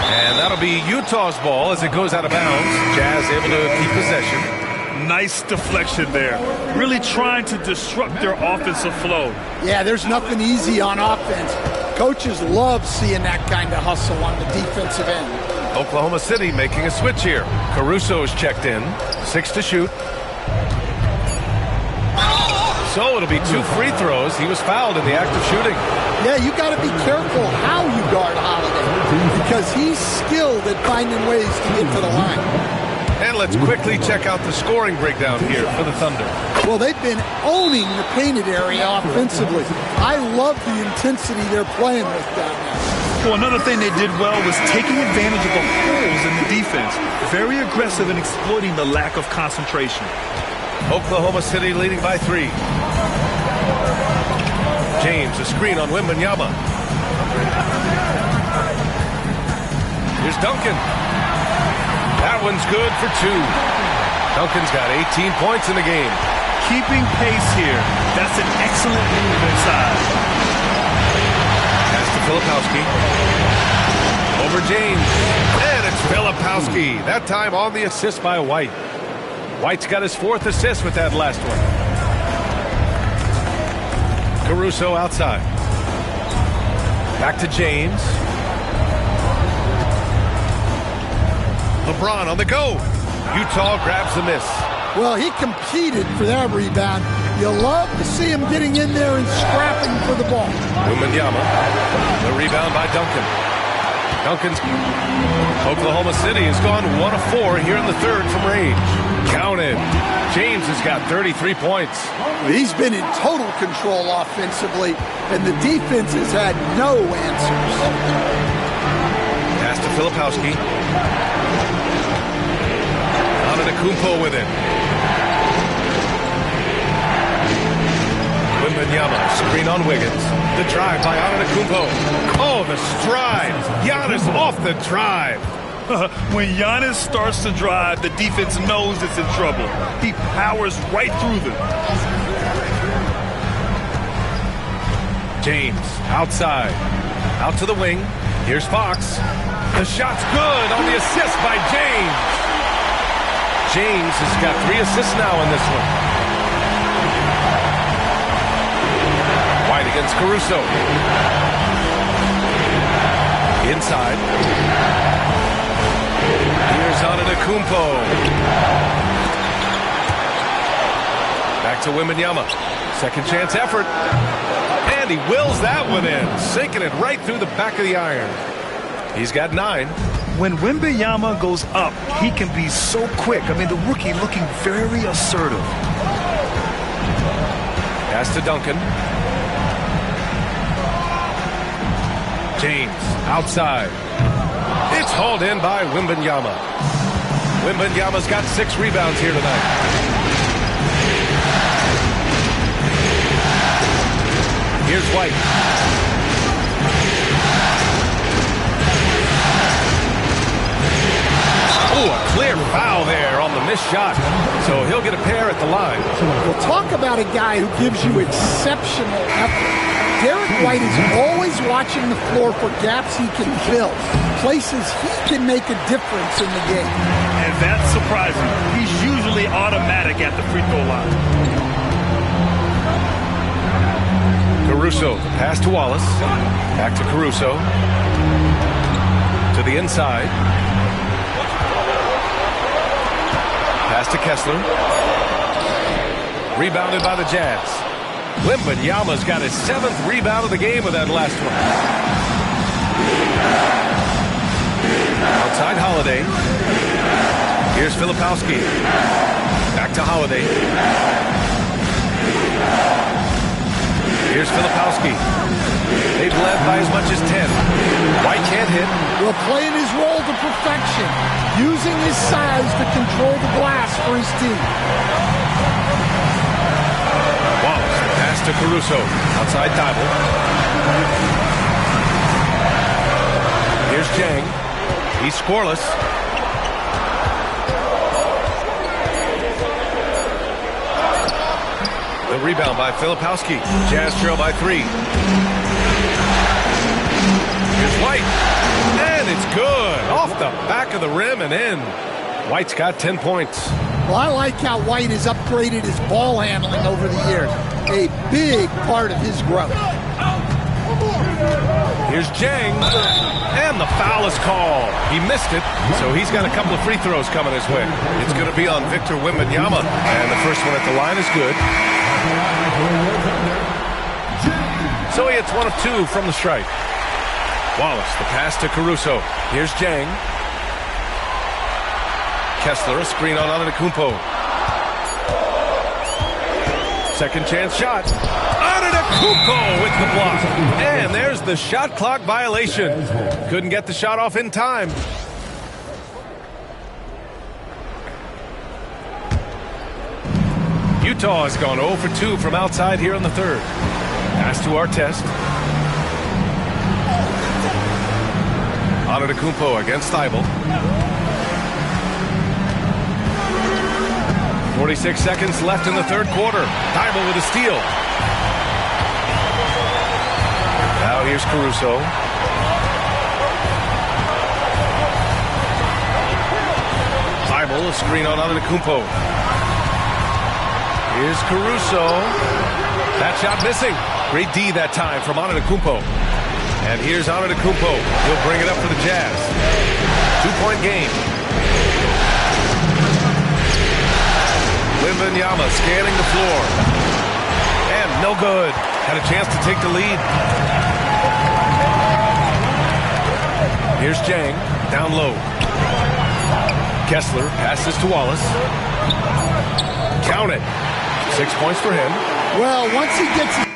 And that'll be Utah's ball as it goes out of bounds. Jazz able to keep possession. Nice deflection there. Really trying to disrupt their offensive flow. Yeah, there's nothing easy on offense. Coaches love seeing that kind of hustle on the defensive end. Oklahoma City making a switch here. Caruso's checked in. 6 to shoot. So it'll be 2 free throws. He was fouled in the act of shooting. Yeah, you got to be careful how you guard Holiday because he's skilled at finding ways to get to the line. And let's quickly check out the scoring breakdown here for the Thunder. Well, they've been owning the painted area offensively. I love the intensity they're playing with down there. Well, another thing they did well was taking advantage of the holes in the defense. Very aggressive in exploiting the lack of concentration. Oklahoma City leading by 3. James, a screen on Wembanyama. Here's Duncan. That one's good for 2. Duncan's got 18 points in the game. Keeping pace here. That's an excellent move inside. Pass to Filipowski. Over James. And it's Filipowski. That time on the assist by White. White's got his 4th assist with that last one. Caruso outside. Back to James. LeBron on the go. Utah grabs the miss. Well, he competed for that rebound. You love to see him getting in there and scrapping for the ball. Wembanyama. The rebound by Duncan. Duncan's Oklahoma City has gone 1 of 4 here in the 3rd from range. Counted. James has got 33 points. He's been in total control offensively, and the defense has had no answers. Pass to Filipowski. Antetokounmpo with it. Wembanyama, screen on Wiggins. The drive by Antetokounmpo. Oh, the stride. Giannis off the drive. When Giannis starts to drive, the defense knows it's in trouble. He powers right through them. James, outside. Out to the wing. Here's Fox. The shot's good on the assist by James. James has got 3 assists now in this one. White against Caruso. Inside. Here's Antetokounmpo. Back to Wembanyama. Second chance effort. And he wills that one in, sinking it right through the back of the iron. He's got 9. When Wembanyama goes up, he can be so quick. I mean, the rookie looking very assertive. Pass to Duncan. James, outside. It's hauled in by Wembanyama. Wembanyama's got 6 rebounds here tonight. Here's White. Oh, a clear foul there on the missed shot. So he'll get a pair at the line. Well, talk about a guy who gives you exceptional effort. Derek White is always watching the floor for gaps he can fill, places he can make a difference in the game. And that's surprising. He's usually automatic at the free throw line. Caruso, pass to Wallace. Back to Caruso. To the inside. Pass to Kessler. Rebounded by the Jazz. Wembanyama's got his 7th rebound of the game with that last one. Outside Holiday. Here's Filipowski. Back to Holiday. Here's Filipowski. They've led by as much as 10. White can't hit. Will playing his role to perfection, using his size to control the glass for his team. Wallace, the pass to Caruso. Outside Thibault. Here's Jang. He's scoreless. The rebound by Filipowski. Jazz trail by 3. Here's White. And it's good. Off the back of the rim and in. White's got 10 points. Well, I like how White has upgraded his ball handling over the years. A big part of his growth. Here's Jang. And the foul is called. He missed it, so he's got a couple of free throws coming his way. It's going to be on Victor Wembanyama. And the first one at the line is good. So he hits 1 of 2 from the stripe. Wallace, the pass to Caruso. Here's Jang. Kessler, a screen on Antetokounmpo. Second chance shot. Antetokounmpo with the block. And there's the shot clock violation. Couldn't get the shot off in time. Utah has gone 0 for 2 from outside here in the third. Pass to Artest. Antetokounmpo against Thibault. 46 seconds left in the third quarter. Thibault with a steal. Now here's Caruso. Thibault, a screen on Antetokounmpo. Here's Caruso. That shot missing. Great D that time from Antetokounmpo. And here's Antetokounmpo. He'll bring it up for the Jazz. 2-point game. Wembanyama scanning the floor. And no good. Had a chance to take the lead. Here's Jang. Down low. Kessler passes to Wallace. Count it. 6 points for him. Well, once he gets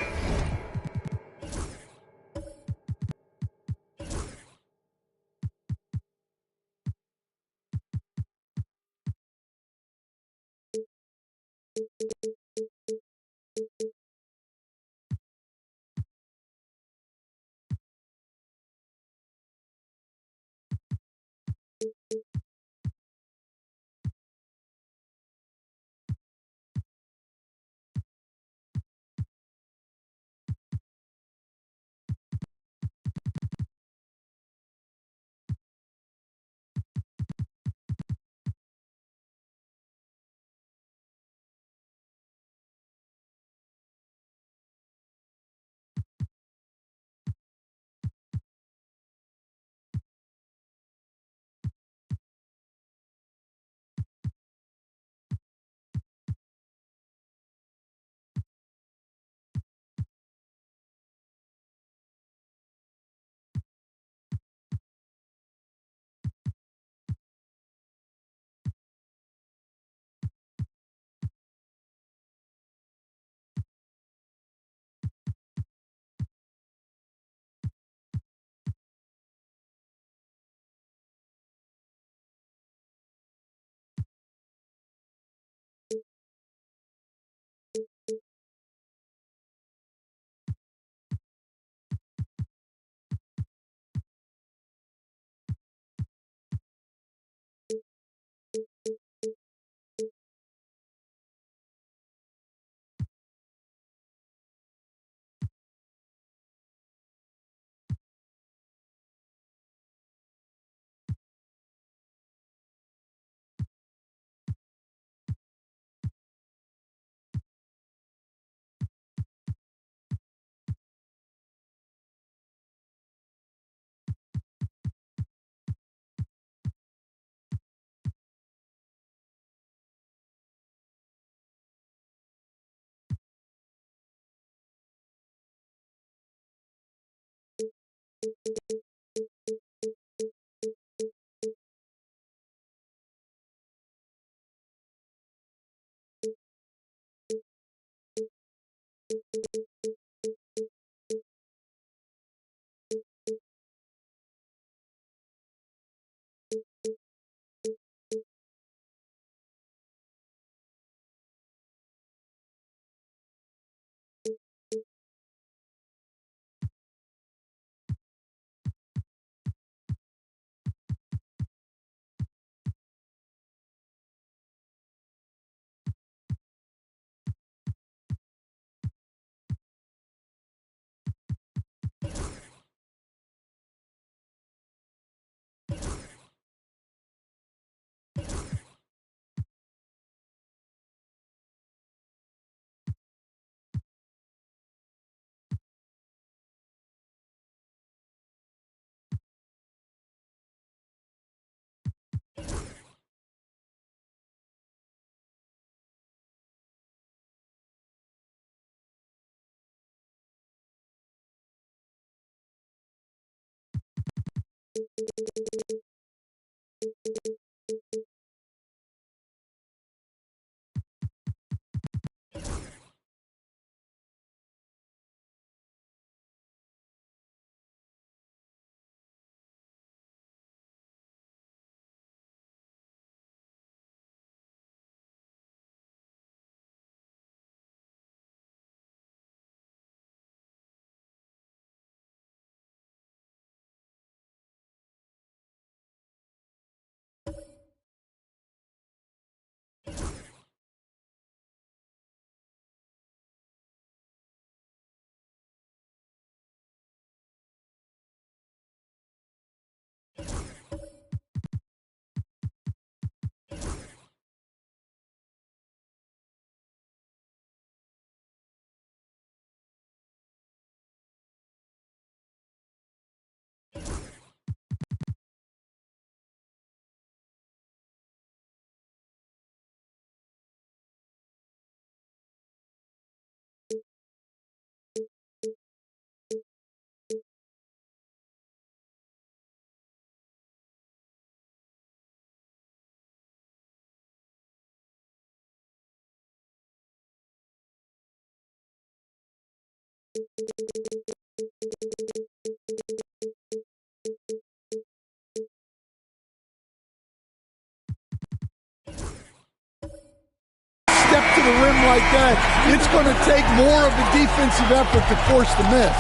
Step to the rim like that, it's going to take more of a defensive effort to force the miss.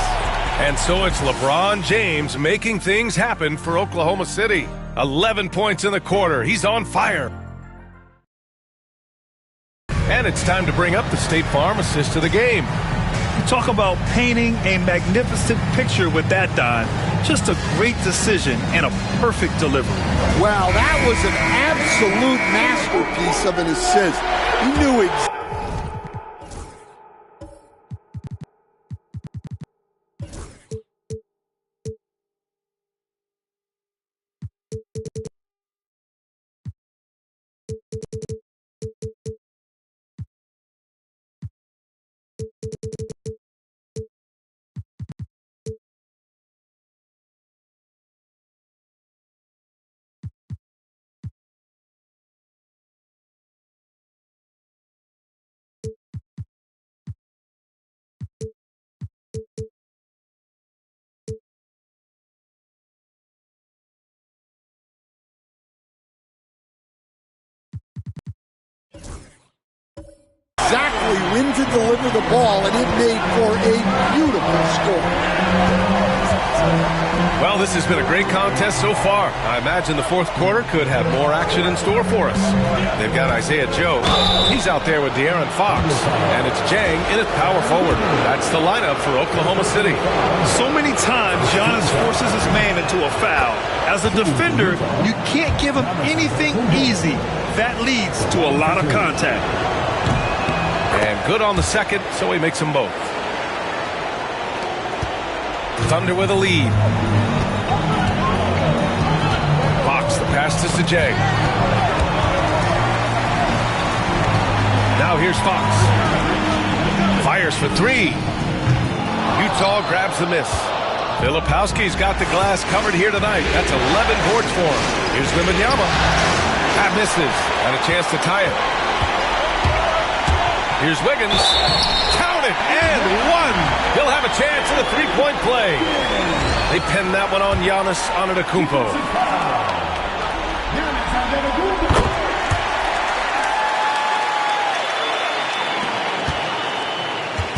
And so it's LeBron James making things happen for Oklahoma City. 11 points in the quarter. He's on fire. And it's time to bring up the State Farm assist of the game. Talk about painting a magnificent picture with that, Don. Just a great decision and a perfect delivery. Wow, that was an absolute masterpiece of an assist. He knew exactly. when to deliver the ball, and it made for a beautiful score. Well, this has been a great contest so far. I imagine the fourth quarter could have more action in store for us. They've got Isaiah Joe. He's out there with De'Aaron Fox. And it's Jang in at power forward. That's the lineup for Oklahoma City. So many times, Giannis forces his man into a foul. As a defender, you can't give him anything easy. That leads to a lot of contact. And good on the second, so he makes them both. Thunder with a lead. Fox, the pass to Sajay. Now here's Fox. Fires for three. Utah grabs the miss. Filipowski's got the glass covered here tonight. That's 11 boards for him. Here's Wembanyama. That misses. And a chance to tie it. Here's Wiggins. Count it, and one. He'll have a chance at a three-point play. They pinned that one on Giannis Antetokounmpo.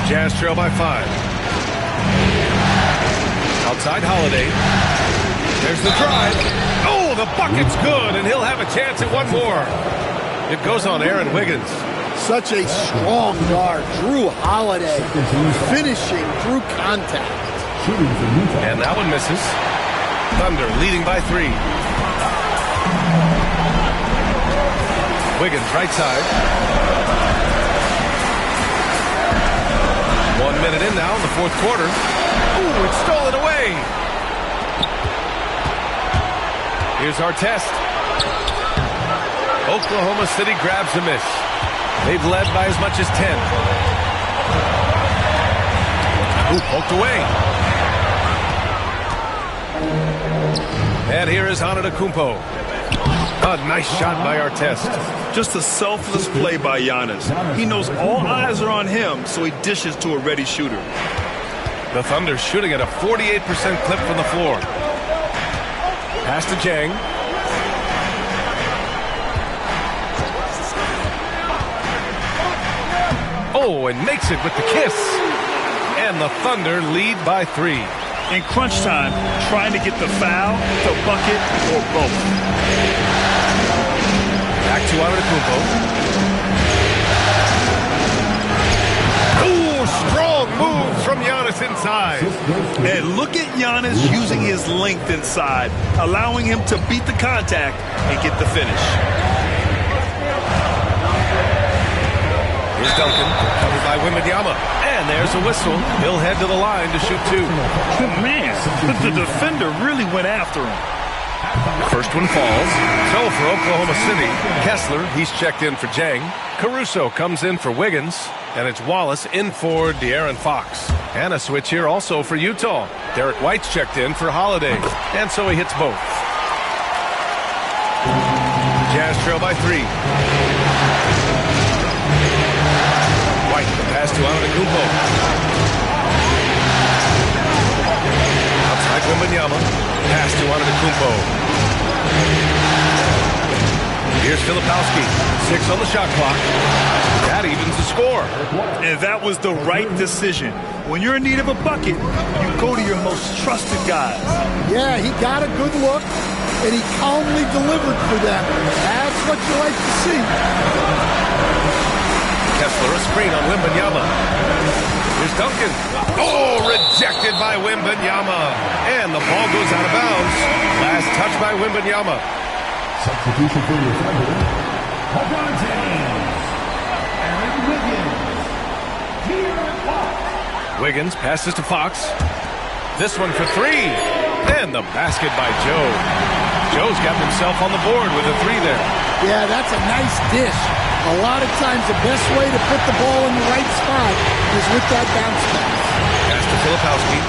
Jazz trail by 5. Outside Holiday. There's the drive. Oh, the bucket's good, and he'll have a chance at one more. It goes on Aaron Wiggins. Such a strong guard. Drew Holiday finishing through contact. And that one misses. Thunder leading by 3. Wiggins right side. 1 minute in now in the fourth quarter. Ooh, it's stolen away. Here's Artest. Oklahoma City grabs a miss. They've led by as much as 10. Ooh, poked away. And here is Antetokounmpo. A nice shot by Artest. Just a selfless play by Giannis. He knows all eyes are on him, so he dishes to a ready shooter. The Thunder shooting at a 48% clip from the floor. Pass to Jang. Oh, and makes it with the kiss. And the Thunder lead by 3. In crunch time, trying to get the foul, the bucket, or both. Back to Antetokounmpo. Ooh, strong move from Giannis inside. And look at Giannis using his length inside, allowing him to beat the contact and get the finish. Here's Duncan, covered by Wembanyama. And there's a whistle. He'll head to the line to shoot 2. Man, the defender really went after him. First one falls. So for Oklahoma City, Kessler, he's checked in for Jang. Caruso comes in for Wiggins. And it's Wallace in for De'Aaron Fox. And a switch here also for Utah. Derek White's checked in for Holiday. And so he hits both. Jazz trail by 3. White, the pass to Antetokounmpo. Outside Wembanyama. Pass to Antetokounmpo. Here's Filipowski. 6 on the shot clock. That evens the score. And that was the right decision. When you're in need of a bucket, you go to your most trusted guys. Yeah, he got a good look, and he calmly delivered for them. That's what you like to see. Kessler, a screen on Wembanyama. Here's Duncan. Oh, rejected by Wembanyama. And the ball goes out of bounds. Last touch by Wembanyama. Substitution for the Thunder. LeBron James. Aaron Wiggins. De'Aaron Fox. Wiggins passes to Fox. This one for 3. And the basket by Joe. Joe's got himself on the board with a 3 there. Yeah, that's a nice dish. A lot of times the best way to put the ball in the right spot is with that bounce pass. Pass to Filipowski.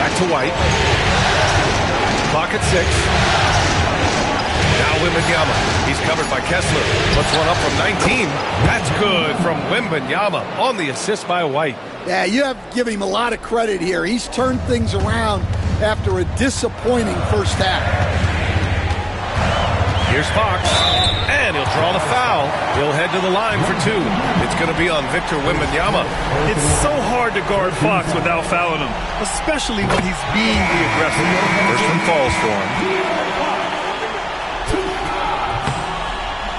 Back to White. Clock at 6. Now Wembanyama. He's covered by Kessler. Puts one up from 19. That's good from Wembanyama on the assist by White. Yeah, you have to give him a lot of credit here. He's turned things around after a disappointing first half. Here's Fox, and he'll draw the foul. He'll head to the line for 2. It's going to be on Victor Wembanyama. It's so hard to guard Fox without fouling him, especially when he's being the aggressor. First one falls for him.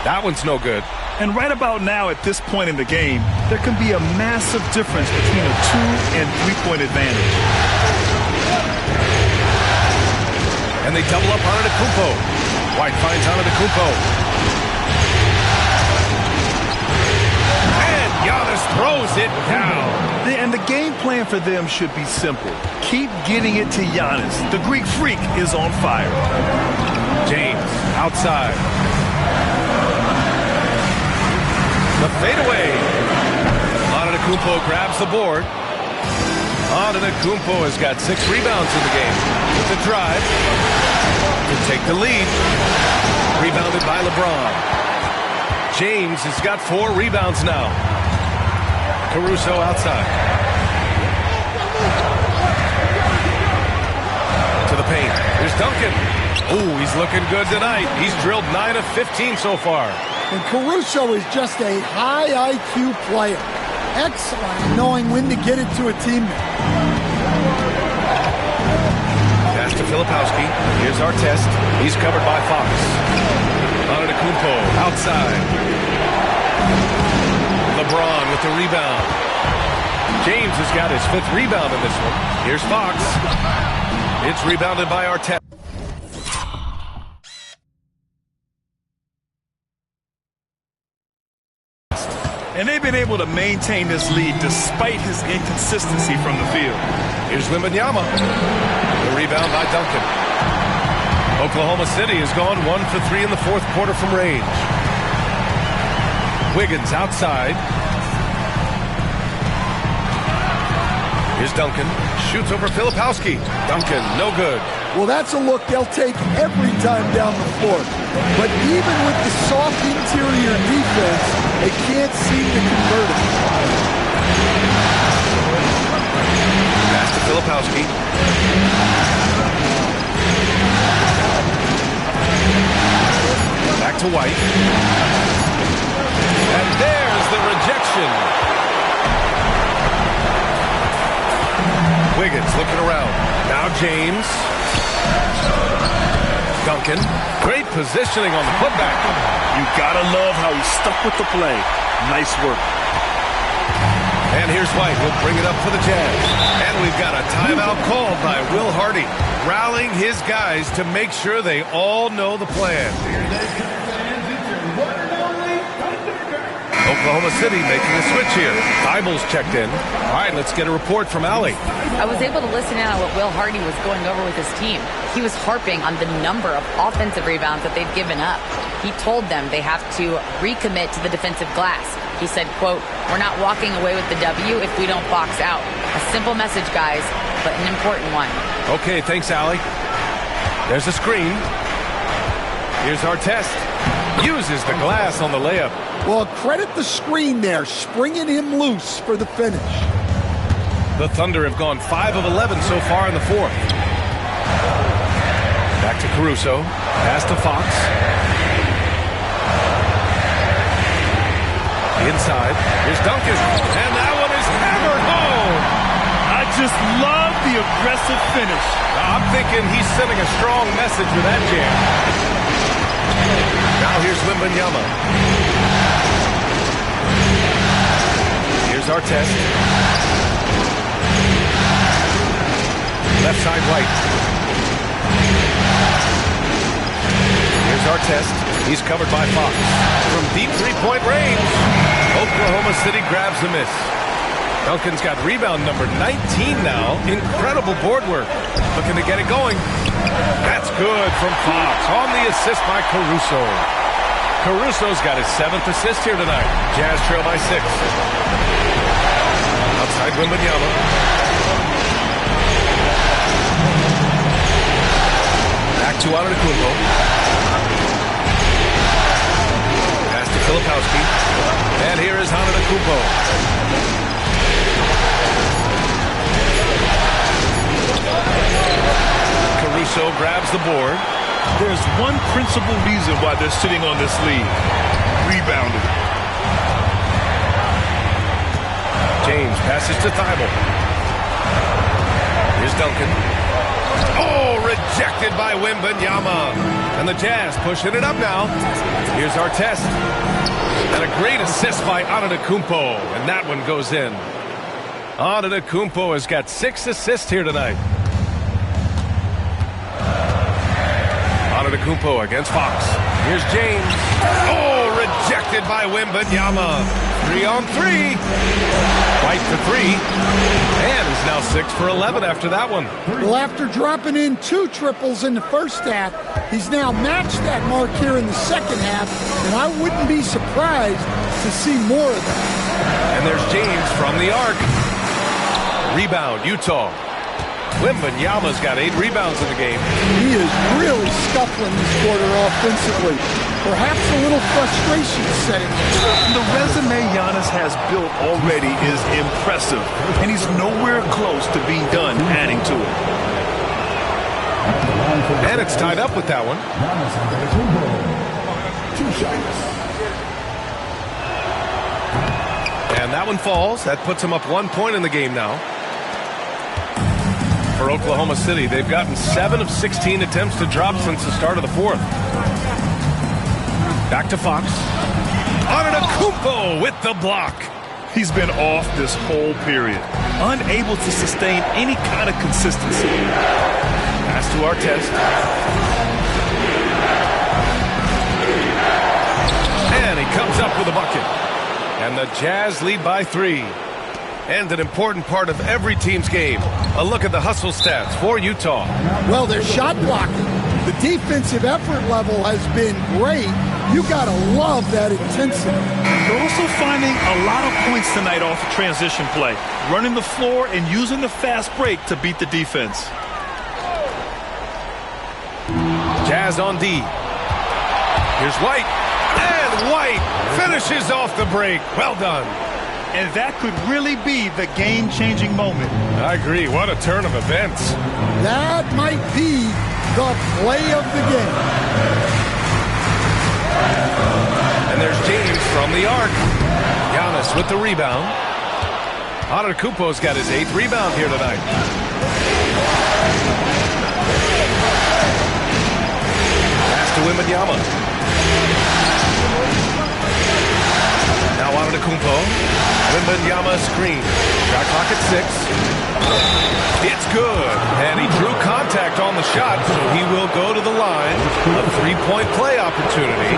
That one's no good. And right about now, at this point in the game, there can be a massive difference between a 2- and 3-point advantage. And they double up on Antetokounmpo. White finds Antetokounmpo. And Giannis throws it down. And the game plan for them should be simple. Keep getting it to Giannis. The Greek freak is on fire. James outside. The fadeaway. Antetokounmpo grabs the board. Antetokounmpo has got 6 rebounds in the game. With the drive to take the lead. Rebounded by LeBron. James has got 4 rebounds now. Caruso outside. To the paint. Here's Duncan. Oh, he's looking good tonight. He's drilled 9 of 15 so far. And Caruso is just a high IQ player. Excellent knowing when to get it to a teammate. Pass to Filipowski. Here's Artest. He's covered by Fox. Antetokounmpo outside. LeBron with the rebound. James has got his 5th rebound in this one. Here's Fox. It's rebounded by Artest. And they've been able to maintain this lead despite his inconsistency from the field. Here's Wembanyama. The rebound by Duncan. Oklahoma City has gone 1 for 3 in the 4th quarter from range. Wiggins outside. Here's Duncan. Shoots over Filipowski. Duncan, no good. Well, that's a look they'll take every time down the floor. But even with the soft interior defense, they can't seem to convert it. Pass to Filipowski. Back to White. And there's the rejection. Wiggins looking around. Now James. Duncan. Great positioning on the putback. You gotta love how he stuck with the play. Nice work. And here's White. He'll bring it up for the Jazz. And we've got a timeout called by Will Hardy, rallying his guys to make sure they all know the plan. Oklahoma City making a switch here. Thibault's checked in. All right, let's get a report from Allie. I was able to listen in on what Will Hardy was going over with his team. He was harping on the number of offensive rebounds that they've given up. He told them they have to recommit to the defensive glass. He said, quote, "We're not walking away with the W if we don't box out." A simple message, guys, but an important one. Okay, thanks, Allie. There's a screen. Here's our test. Uses the glass on the layup. Well, credit the screen there, springing him loose for the finish. The Thunder have gone 5 of 11 so far in the fourth. Back to Caruso. Pass to Fox. Inside. Here's Duncan. And that one is hammered home. I just love the aggressive finish. I'm thinking he's sending a strong message with that jam. Now here's Wembanyama. Here's our test. Left side White. Here's our test. He's covered by Fox. From deep three-point range, Oklahoma City grabs the miss. Duncan's got rebound number 19 now. Incredible board work. Looking to get it going. That's good from Fox on the assist by Caruso. Caruso's got his 7th assist here tonight. Jazz trail by 6. Outside Wembanyama. Back to Antetokounmpo. Pass to Filipowski. And here is Antetokounmpo. Caruso grabs the board. There's one principal reason why they're sitting on this lead. Rebounding. James passes to Thibault. Here's Duncan. Oh, rejected by Wembanyama. And the Jazz pushing it up now. Here's our test. And a great assist by Antetokounmpo. And that one goes in. Antetokounmpo has got 6 assists here tonight. Antetokounmpo against Fox. Here's James. Oh, rejected by Wembanyama. 3 on 3. White for 3. And is now 6 for 11 after that one. Well, after dropping in 2 triples in the first half, he's now matched that mark here in the second half, and I wouldn't be surprised to see more of that. And there's James from the arc. Rebound, Utah. Wembanyama's got 8 rebounds in the game. He is really scuffling this quarter offensively. Perhaps a little frustration setting in. The resume Giannis has built already is impressive, and he's nowhere close to being done adding to it. And it's tied up with that one. 2 shots. And that one falls. That puts them up 1 point in the game now. For Oklahoma City, they've gotten 7 of 16 attempts to drop since the start of the fourth. Back to Fox. Antetokounmpo with the block. He's been off this whole period, unable to sustain any kind of consistency. Pass to our test. And he comes up with a bucket. And the Jazz lead by 3. And an important part of every team's game. A look at the hustle stats for Utah. Well, their shot blocking. The defensive effort level has been great, You gotta love that intensity. They're also finding a lot of points tonight off of transition play, running the floor and using the fast break to beat the defense. Jazz on D. Here's White. And White finishes off the break. Well done. And that could really be the game-changing moment. I agree. What a turn of events. That might be the play of the game. And there's James from the arc. Giannis with the rebound. Antetokounmpo's got his 8th rebound here tonight. Pass to Wembanyama. Now Antetokounmpo. Wembanyama screen. Shot clock at 6. It's good. And he drew contact on the shot, so he will go to the line. A 3-point play opportunity.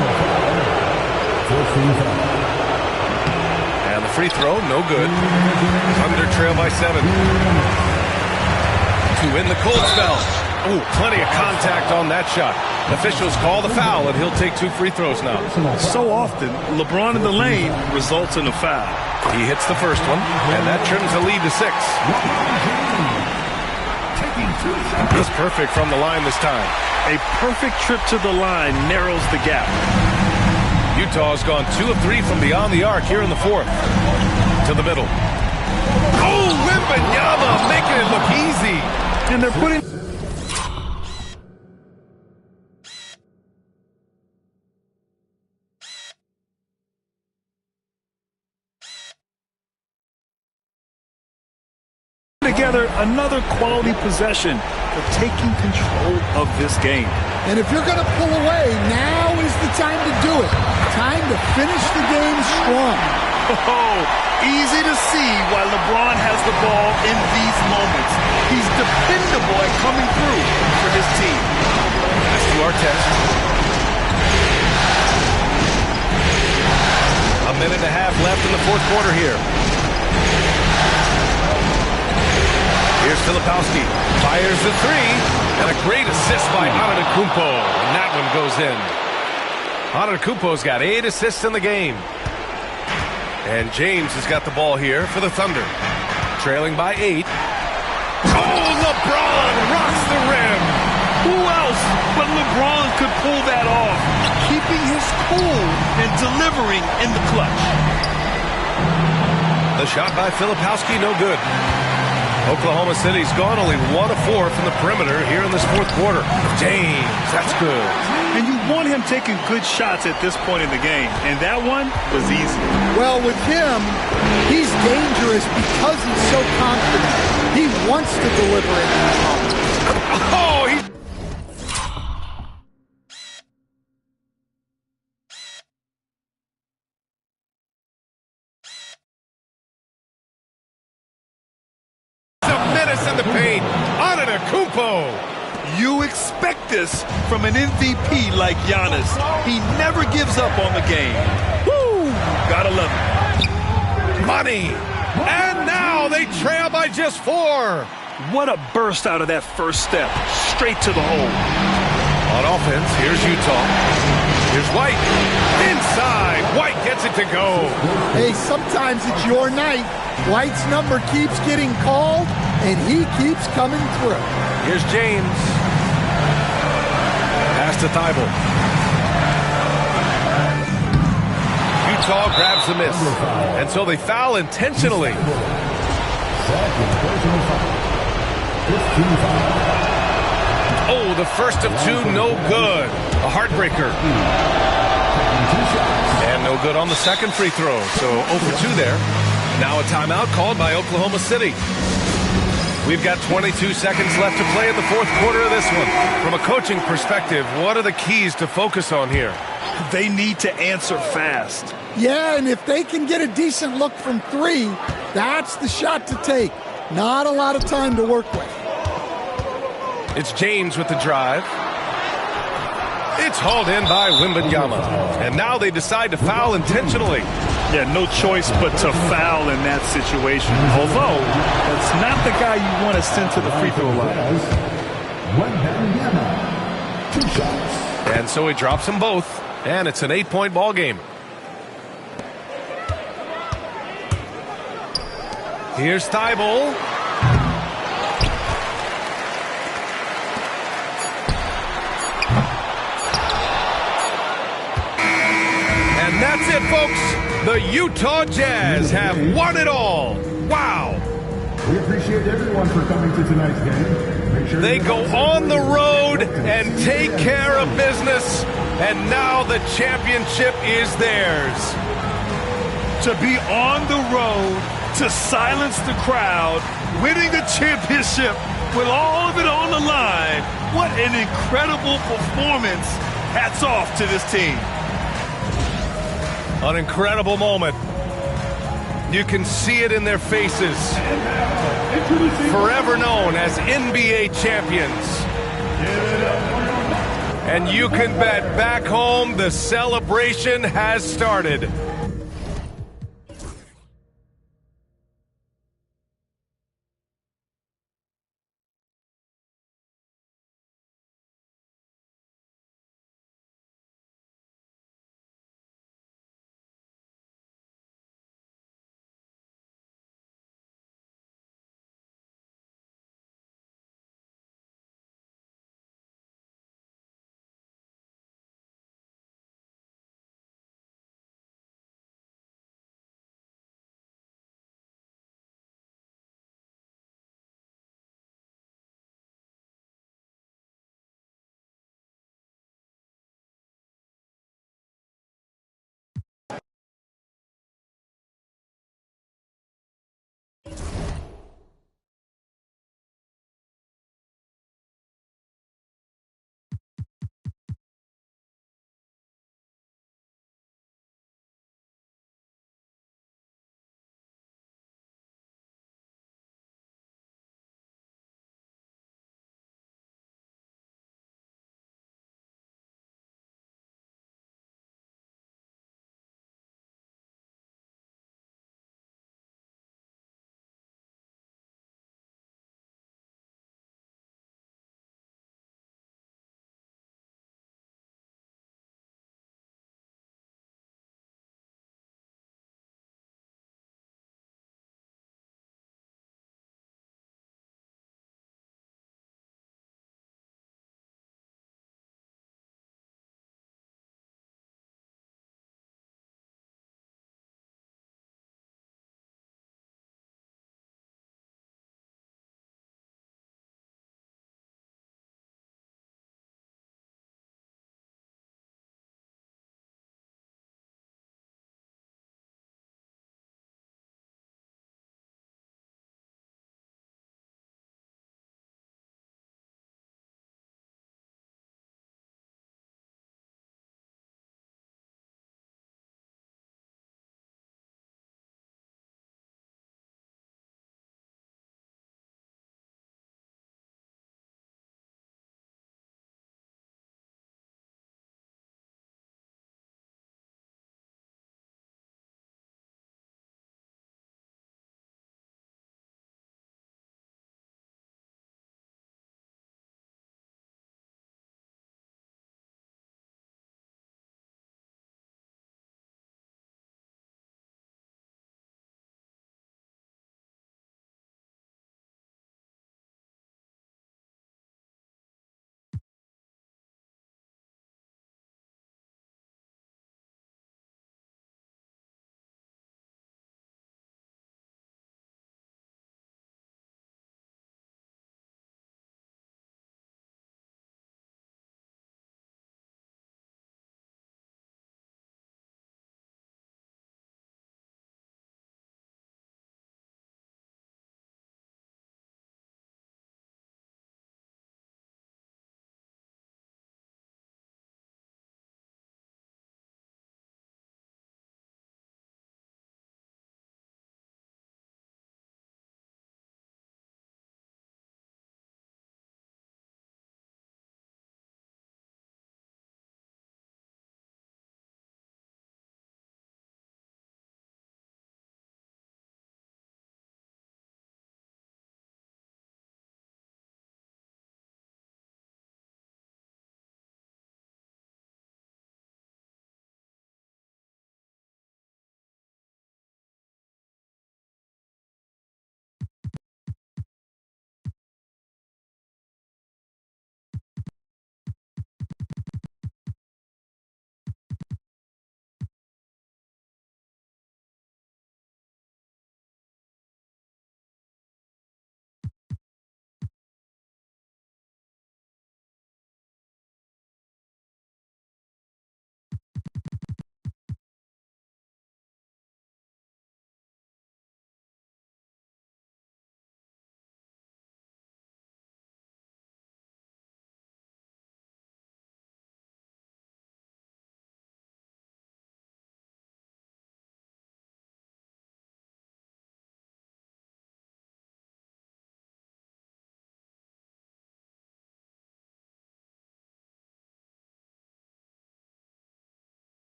And the free throw, no good. Thunder trail by 7. To win the cold spell. Ooh, plenty of contact on that shot. Officials call the foul, and he'll take 2 free throws now. So often, LeBron in the lane results in a foul. He hits the first one, and that trims the lead to 6. He's perfect from the line this time. A perfect trip to the line narrows the gap. Utah's gone 2 of 3 from beyond the arc here in the 4th. To the middle. Oh, Wembanyama making it look easy. And they're putting... together another quality possession for taking control of this game. And if you're going to pull away, now is the time to do it. Time to finish the game strong. Oh, easy to see why LeBron has the ball in these moments. He's dependable at coming through for his team. That's to Artest. A minute and a half left in the 4th quarter here. Here's Filipowski. Fires the 3. And a great assist by Antetokounmpo. And that one goes in. Antetokounmpo's got 8 assists in the game. And James has got the ball here for the Thunder. Trailing by 8. Oh, LeBron rocks the rim. Who else but LeBron could pull that off? Keeping his cool and delivering in the clutch. The shot by Filipowski, no good. Oklahoma City's gone only 1 of 4 from the perimeter here in this 4th quarter. James, that's good. And you want him taking good shots at this point in the game. And that one was easy. Well, with him, he's dangerous because he's so confident. He wants to deliver in these moments. Oh, he's... in the paint. Antetokounmpo. You expect this from an MVP like Giannis. He never gives up on the game. Woo! Gotta love it. Money. And now they trail by just 4. What a burst out of that first step. Straight to the hole. On offense, here's Utah. Here's White. Inside. White gets it to go. Hey, sometimes it's your night. White's number keeps getting called, and he keeps coming through. Here's James. Pass to Thibault. Utah grabs the miss. And so they foul intentionally. Oh, the first of 2, no good. A heartbreaker. And no good on the second free throw. So 0 for 2 there. Now a timeout called by Oklahoma City. We've got 22 seconds left to play in the 4th quarter of this one. From a coaching perspective, what are the keys to focus on here? They need to answer fast. Yeah, and if they can get a decent look from 3, that's the shot to take. Not a lot of time to work with. It's James with the drive. It's hauled in by Wembanyama. And now they decide to foul intentionally. Yeah, no choice but to foul in that situation. Although, that's not the guy you want to send to the free throw line. 2 shots. And so he drops them both. And it's an 8-point ball game. Here's Thibault. And that's it, folks. The Utah Jazz have won it all. Wow. We appreciate everyone for coming to tonight's game. Make sure They go on the road and take care of business, and now the championship is theirs. To be on the road, to silence the crowd, winning a championship with all of it on the line. What an incredible performance. Hats off to this team. An incredible moment. You can see it in their faces. Forever known as NBA champions. And you can bet back home the celebration has started.